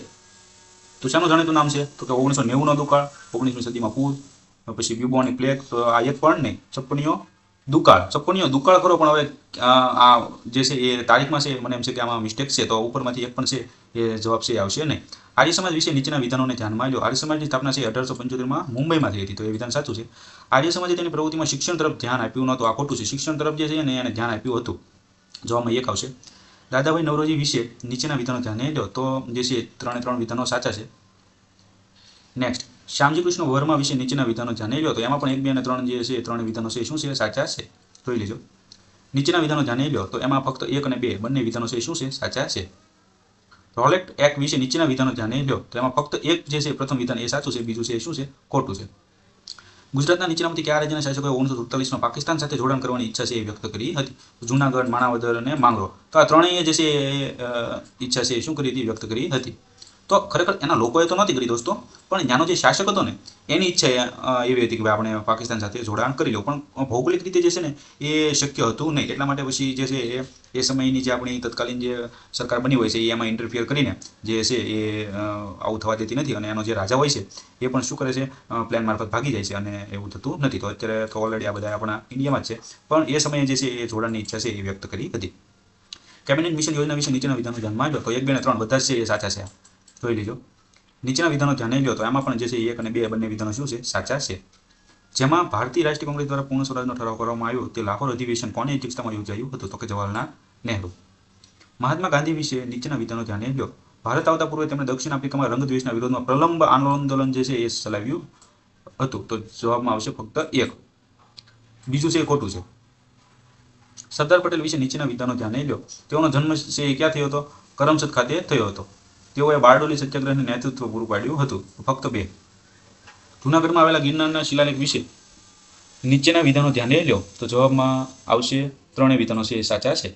તો શાનું જાણીતું નામ છે? તો કે 1990નો દુકાળ, 19મી સદીમાં પૂર, પછી બ્યુબોનિક પ્લેગ, તો આ એક પણ નહીં. છપ્પનિયો દુકાળ ખરો, પણ હવે આ જે છે એ તારીખમાં છે મને એમ છે કે આમાં મિસ્ટેક છે, તો ઉપરમાંથી એક પણ છે એ જવાબ છે આવશે નહીં. આર્ય સમાજ વિશે નીચેના વિધાનોને ધ્યાનમાં લો. આર્ય સમાજની સ્થાપના છે 1875માં મુંબઈમાં થઈ હતી, તો એ વિધાન સાચું છે. આર્ય સમાજે તેની પ્રવૃત્તિમાં શિક્ષણ તરફ ધ્યાન આપ્યું નહોતું, આ ખોટું છે. શિક્ષણ તરફ જે છે ને એને ધ્યાન આપ્યું હતું, જવાબમાં 1 આવશે. દાદાભાઈ નવરોજી વિશે નીચેના વિધાનો ધ્યાને લો. તો જે છે 3 વિધાનો સાચા છે. નેક્સ્ટ, શ્યામજી કૃષ્ણ વર્મા વિશે નીચેના વિધાનો ધ્યાને લો. તો એમાં પણ 1, 2 અને 3 જે છે 3 વિધાનો છે શું છે? સાચા છે, જોઈ લેજો. નીચેના વિધાનો ધ્યાને લો. તો એમાં ફક્ત 1 અને 2 બંને વિધાનો છે શું છે? સાચા છે. રોલેટ એક્ટ વિશે નીચેના વિધાનો ધ્યાને લો. તો એમાં ફક્ત 1 જે છે પ્રથમ વિધાન એ સાચું છે, બીજું છે શું છે? ખોટું છે. ગુજરાતના નીચેનામાંથી કયા રાજ્યના શાસકોએ 1947માં પાકિસ્તાન સાથે જોડાણ કરવાની ઈચ્છા છે એ વ્યક્ત કરી હતી? જૂનાગઢ, માણાવદર અને માંગરોળ. તો આ ત્રણેય જે છે ઈચ્છા છે શું કરી હતી? વ્યક્ત કરી હતી. તો ખરેખર એના લોકોએ તો નથી કરી દોસ્તો, પણ ત્યાંનો જે શાસક હતો ને એની ઈચ્છા એવી હતી કે ભાઈ આપણે પાકિસ્તાન સાથે જોડાણ કરી લો, પણ ભૌગોલિક રીતે જે છે ને એ શક્ય હતું નહીં. એટલા માટે પછી જે છે એ સમયની જે આપણી તત્કાલીન જે સરકાર બની હોય છે એ એમાં ઇન્ટરફિયર કરીને જે છે એ આવું થવા દેતી નથી, અને એનો જે રાજા હોય છે એ પણ શું કરે છે? પ્લાન મારફત ભાગી જાય છે, અને એવું થતું નથી. તો અત્યારે તો ઓલરેડી આ બધા આપણા ઇન્ડિયામાં જ છે, પણ એ સમયે જે છે એ જોડાણની ઈચ્છા છે એ વ્યક્ત કરી હતી. કેબિનેટ મિશન યોજના વિશે નીચેના વિધાનો ધ્યાનમાં લો. તો 1, 2 અને 3 બધા જ છે એ સાચા છે, જોઈ લેજો. નીચેના વિધાનો ધ્યાને લો. તો એમાં પણ જે છે 1 અને 2 બંને વિધાનો શું છે? સાચા છે. જેમાં ભારતીય રાષ્ટ્રીય કોંગ્રેસ દ્વારા પૂર્ણ સ્વરાજનો ઠરાવ કરવામાં આવ્યો તે લાહોર અધિવેશન કોની અધ્યક્ષતામાં યોજાયું હતું? તો કે જવાહરલાલ નહેરુ. મહાત્મા ગાંધી વિશે નીચેના વિધાનો ધ્યાને લો. ભારત આવતા પૂર્વે તેમણે દક્ષિણ આફ્રિકામાં રંગદ્વેષના વિરોધમાં પ્રલંબ આંદોલન જે છે એ ચલાવ્યું હતું, તો જવાબમાં આવશે ફક્ત 1. બીજું છે એ ખોટું છે. સરદાર પટેલ વિશે નીચેના વિધાનો ધ્યાને લો. તેઓનો જન્મ છે એ ક્યાં થયો હતો? કરમસદ ખાતે થયો હતો. તેઓએ બારડોલી સત્યાગ્રહને નેતૃત્વ પૂરું પાડ્યું હતું, ફક્ત 2. જૂનાગઢમાં આવેલા ગિરનારના શિલાલેખ વિશે નીચેના વિધાનો ધ્યાને લો. તો જવાબમાં આવશે 3 વિધાનો છે એ સાચા છે.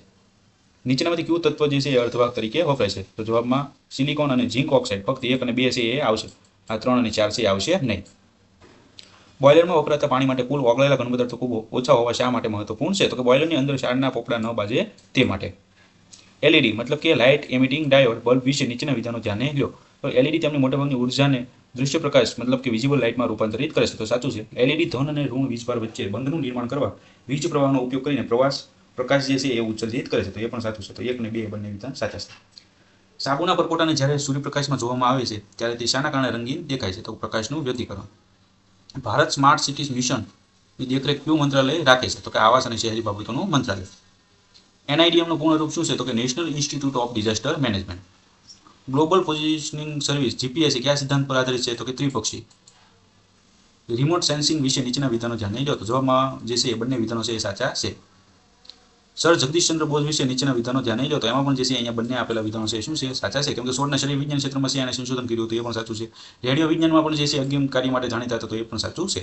નીચેનામાંથી કયું તત્વ જે છે એ અર્ધવાહક તરીકે વપરાય છે? તો જવાબમાં સિલિકોન અને ઝિંક ઓક્સાઇડ. ફક્ત 1 અને 2 છે એ આવશે, આ 3 અને 4 છે એ આવશે નહીં. બોઇલરમાં વપરાતા પાણી માટે કુલ ઓગળેલા ઘન પદાર્થો ખૂબ ઓછા હોવા શા માટે મહત્વપૂર્ણ છે? તો કે બોઇલરની અંદર ક્ષારના પોપડા ન બાજે તે માટે. એલઈડી મતલબ કે લાઇટ એમિટિંગ ડાયોડ બલ્બ વિશે નીચેના વિધાનો ધ્યાને લો. તો એલઈડી તેમની મોટાભાગની ઉર્જાને દૃશ્ય પ્રકાશ મતલબ કે વિઝિબલ લાઇટમાં રૂપાંતરિત કરે છે, તો સાચું છે. એલઈડી ધન અને ઋણ વીજભાર વચ્ચે બંધનું નિર્માણ કરવા વીજ પ્રવાહનો ઉપયોગ કરીને પ્રકાશ જે છે એ ઉત્સર્જિત કરે છે, તો એ પણ સાચું છે. તો 1 અને 2 બંને વિધાન સાચા છે. સાબુના પરપોટાને જ્યારે સૂર્યપ્રકાશમાં જોવામાં આવે છે ત્યારે તે શાના કારણે રંગીન દેખાય છે? તો પ્રકાશનું વ્યતિકરણ. ભારત સ્માર્ટ સિટીઝ મિશનની દેખરેખ કયું મંત્રાલય રાખે છે? તો કે આવાસ અને શહેરી બાબતોનું મંત્રાલય. NIDMનું પૂર્ણ રૂપ શું છે? તો કે national institute of disaster management. Global positioning service GPSC કયા સિદ્ધાંત પર આધારિત છે? તો કે ત્રિપક્ષી. રિમોટ સેન્સિંગ વિશે નીચેના વિધાનો ધ્યાન નહીં લો. તો જવાબમાં જે છે એ બંને વિધાનો છે એ સાચા છે. સર જગદીશચંદ્ર બોઝ વિશે નીચેના વિધાનો ધ્યાન નહીં લો. તો એમાં પણ જે છે અહીંયા બંને આપેલા વિધાનો છે શું છે? સાચા છે. કેમ કે છોડના શરીર વિજ્ઞાન ક્ષેત્રમાં છે અને સંશોધન કર્યું હતું, એ પણ સાચું છે. રેડિયો વિજ્ઞાનમાં પણ જે છે અગ્નિમ કાર્ય માટે જાણીતા હતા, તો એ પણ સાચું છે.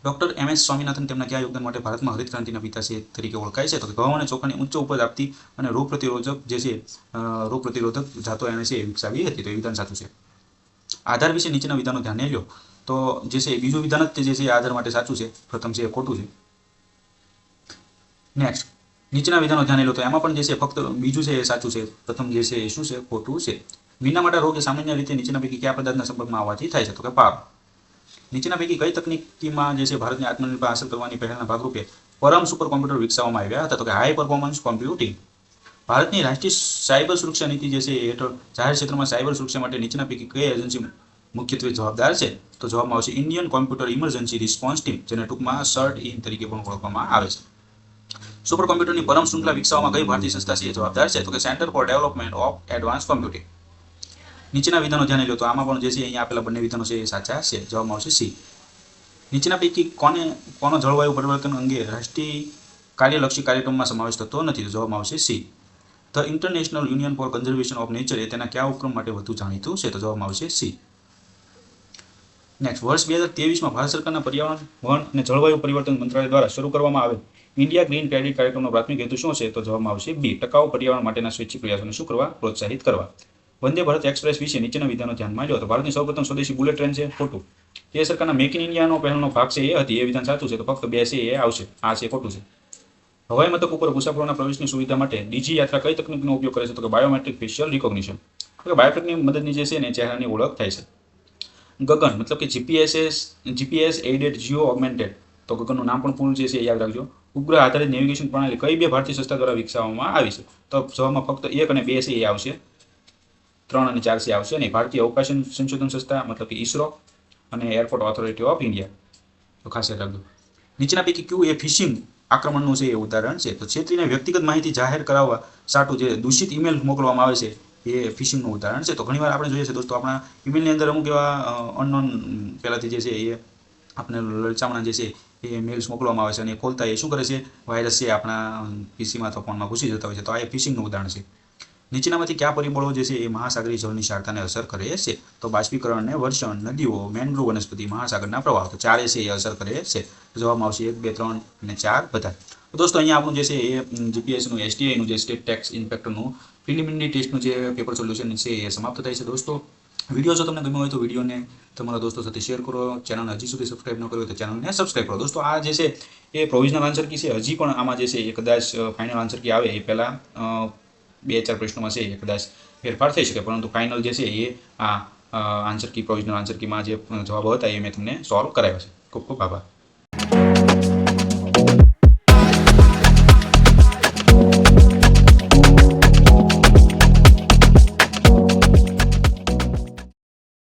ડોક્ટર MS સ્વામિનાથન તેમના કયા યોગદાન માટે ભારતમાં હરિત ક્રાંતિના પિતા છે તરીકે ઓળખાય છે? તો કે ઘઉં અને ચોખાની ઉચ્ચ ઉપજ આપતી અને રોગ પ્રતિરોધક જે છે રોગ પ્રતિરોધક જાતો એને છે વિકસાવી હતી, તો એ વિધાન સાચું છે. આધાર વિશે નીચેના વિધાનો ધ્યાન નહીં લો. તો જે છે બીજું વિધાન જ જે છે આધાર માટે સાચું છે, પ્રથમ છે એ ખોટું છે. નેક્સ્ટ, નીચેના વિધાનો ધ્યાન લો. તો એમાં પણ જે છે ફક્ત બીજું છે એ સાચું છે, પ્રથમ જે છે એ શું છે? ખોટું છે. મીના માટે રોગ એ સામાન્ય રીતે નીચેના પૈકી કયા પદાર્થના સંપર્કમાં આવવાથી થાય છે? તો કે પાપ. નીચેના પૈકી કઈ તકનીકીમાં જે છે ભારતની આત્મનિર્ભરતા હાંસલ કરવાની પહેલના ભાગરૂપે પરમ સુપર કોમ્પ્યુટર વિકસાવવામાં આવ્યા હતા? તો કે હાઈ પરફોર્મન્સ કોમ્પ્યુટિંગ. ભારતની રાષ્ટ્રીય સાયબર સુરક્ષા નીતિ જે છે એ હેઠળ જાહેર ક્ષેત્રમાં સાયબર સુરક્ષા માટે નીચેના પૈકી કઈ એજન્સી મુખ્યત્વે જવાબદાર છે? તો જવાબમાં આવશે Indian computer emergency response team, જેને ટૂંકમાં CERT-IN તરીકે પણ ઓળખવામાં આવે છે. સુપર કોમ્પ્યુટરની પરમ શૃંખલા વિકસાવવામાં કઈ ભારતીય સંસ્થા છે એ જવાબદાર છે? તો કે centre for development of advance computing. નીચેના વિધાનો ધ્યાન લો. તો આમાં પણ જે છે અહીંયા આપેલા બંને વિધાનો છે એ સાચા છે. જવાબમાં આવશે C. નીચેના પૈકી કોનો જળવાયુ પરિવર્તન અંગે રાષ્ટ્રીય કાર્યલક્ષી કાર્યક્રમમાં સમાવેશ થતો નથી? તો જવાબમાં આવશે C. The International Union for Conservation of Nature એ તેના કયા ઉપક્રમ માટે વધુ જાણીતું છે? તો જવાબમાં આવશે C. નેક્સ્ટ, વર્ષ 2023માં ભારત સરકારના પર્યાવરણ, વન અને જળવાયુ પરિવર્તન મંત્રાલય દ્વારા શરૂ કરવામાં આવેલ ઇન્ડિયા ગ્રીન ક્રેડિટ કાર્યક્રમનો પ્રાથમિક હેતુ શું છે? તો જવાબમાં આવશે B. ટકાઉ પર્યાવરણ માટેના સ્વૈચ્છિક પ્રયાસોને શું કરવા? પ્રોત્સાહિત કરવા. વંદે ભારત એક્સપ્રેસ વિશે નીચેના વિધાનો ધ્યાનમાં લો. તો ભારતની સૌપ્રથમ સ્વદેશી બુલેટ ટ્રેન છે, ખોટું. તે સરકારના મેક ઇન ઇન્ડિયાનો પહેલનો ભાગ છે એ હતી, એ વિધાન સાચું છે. તો ફક્ત 2 છે એ આવશે, આ છે ખોટું છે. હવાઈ મથક ઉપર મુસાફરોના પ્રવેશની સુવિધા માટે ડીજી યાત્રા કઈ તકનીકનો ઉપયોગ કરે છે? તો કે બાયોમેટ્રિક ફેશિયલ રિકોગ્નિશન. તો બાયોમેટ્રિકની મદદની જે છે ને ચહેરાની ઓળખ થાય છે. ગગન મતલબ કે જીપીએસ એઇડેડ જીઓ ઓગમેન્ટેડ, તો ગગનનું નામ પણ પૂરું જે છે યાદ રાખજો. ઉપગ્રહ આધારિત નેવિગેશન પ્રણાલી કઈ બે ભારતીય સંસ્થા દ્વારા વિકસાવવામાં આવી છે? તો જવાબમાં ફક્ત 1 અને 2 છે એ આવશે, 3 અને 4 છે આવશે નહીં. ભારતીય અવકાશ સંશોધન સંસ્થા મતલબ કે ISRO અને એરપોર્ટ ઓથોરિટી ઓફ ઇન્ડિયા, તો ખાસ યાદ રાખજો. નીચેના પૈકી કયું એ ફિશિંગ આક્રમણનું છે એ ઉદાહરણ છે? તો છેતરીને વ્યક્તિગત માહિતી જાહેર કરાવવા સાટું જે દૂષિત ઈમેલ મોકલવામાં આવે છે એ ફિશિંગનું ઉદાહરણ છે. તો ઘણીવાર આપણે જોઈએ છે દોસ્તો, આપણા ઈમેલની અંદર અમુક એવા અનનોન પહેલાંથી જે છે એ આપણે લલચામણા જે છે એ મેલ્સ મોકલવામાં આવે છે અને એ ખોલતા એ શું કરે છે? વાયરસ છે આપણા પીસીમાં અથવા ફોનમાં ઘૂસી જતા હોય છે. તો આ એ ફિશિંગનું ઉદાહરણ છે. નીચેનામાંથી કયા પરિબળો જે છે એ મહાસાગરીય જળની ક્ષારતાને અસર કરે છે? તો બાષ્પીકરણ ને વર્ષણ, નદીઓ, મેનગ્રોવ વનસ્પતિ, મહાસાગરના પ્રવાહ, તો 4 છે એ અસર કરે છે. જવાબમાં આવશે 1, 2, 3 અને 4 બધા. તો દોસ્તો અહીંયા આપણું જે છે એ જીપીએસનું STIનું જે સ્ટેટ ટેક્સ ઇન્સ્પેક્ટરનું પ્રિલિમિનરી ટેસ્ટનું જે પેપર સોલ્યુશન છે એ સમાપ્ત થાય છે. દોસ્તો વિડીયો જો તમને ગમ્યો હોય તો વિડીયોને તમારા દોસ્તો સાથે શેર કરો. ચેનલને હજી સુધી સબસ્ક્રાઇબ ન કરી હોય તો ચેનલને સબસ્ક્રાઇબ કરો. દોસ્તો આ જે છે એ પ્રોવિઝનલ આન્સર કી છે. હજી પણ આમાં જે છે એ કદાચ ફાઇનલ આન્સર કી આવે એ પહેલાં 2-4 પ્રશ્નોમાં છે એ કદાચ ફેરફાર થઈ શકે, પરંતુ ફાઇનલ જે છે એ આ આન્સર કી પ્રોવિઝનલ આન્સર કીમાં જે જવાબો હતા એ મેં તમને સોલ્વ કરાવ્યા છે. ખૂબ ખૂબ આભાર.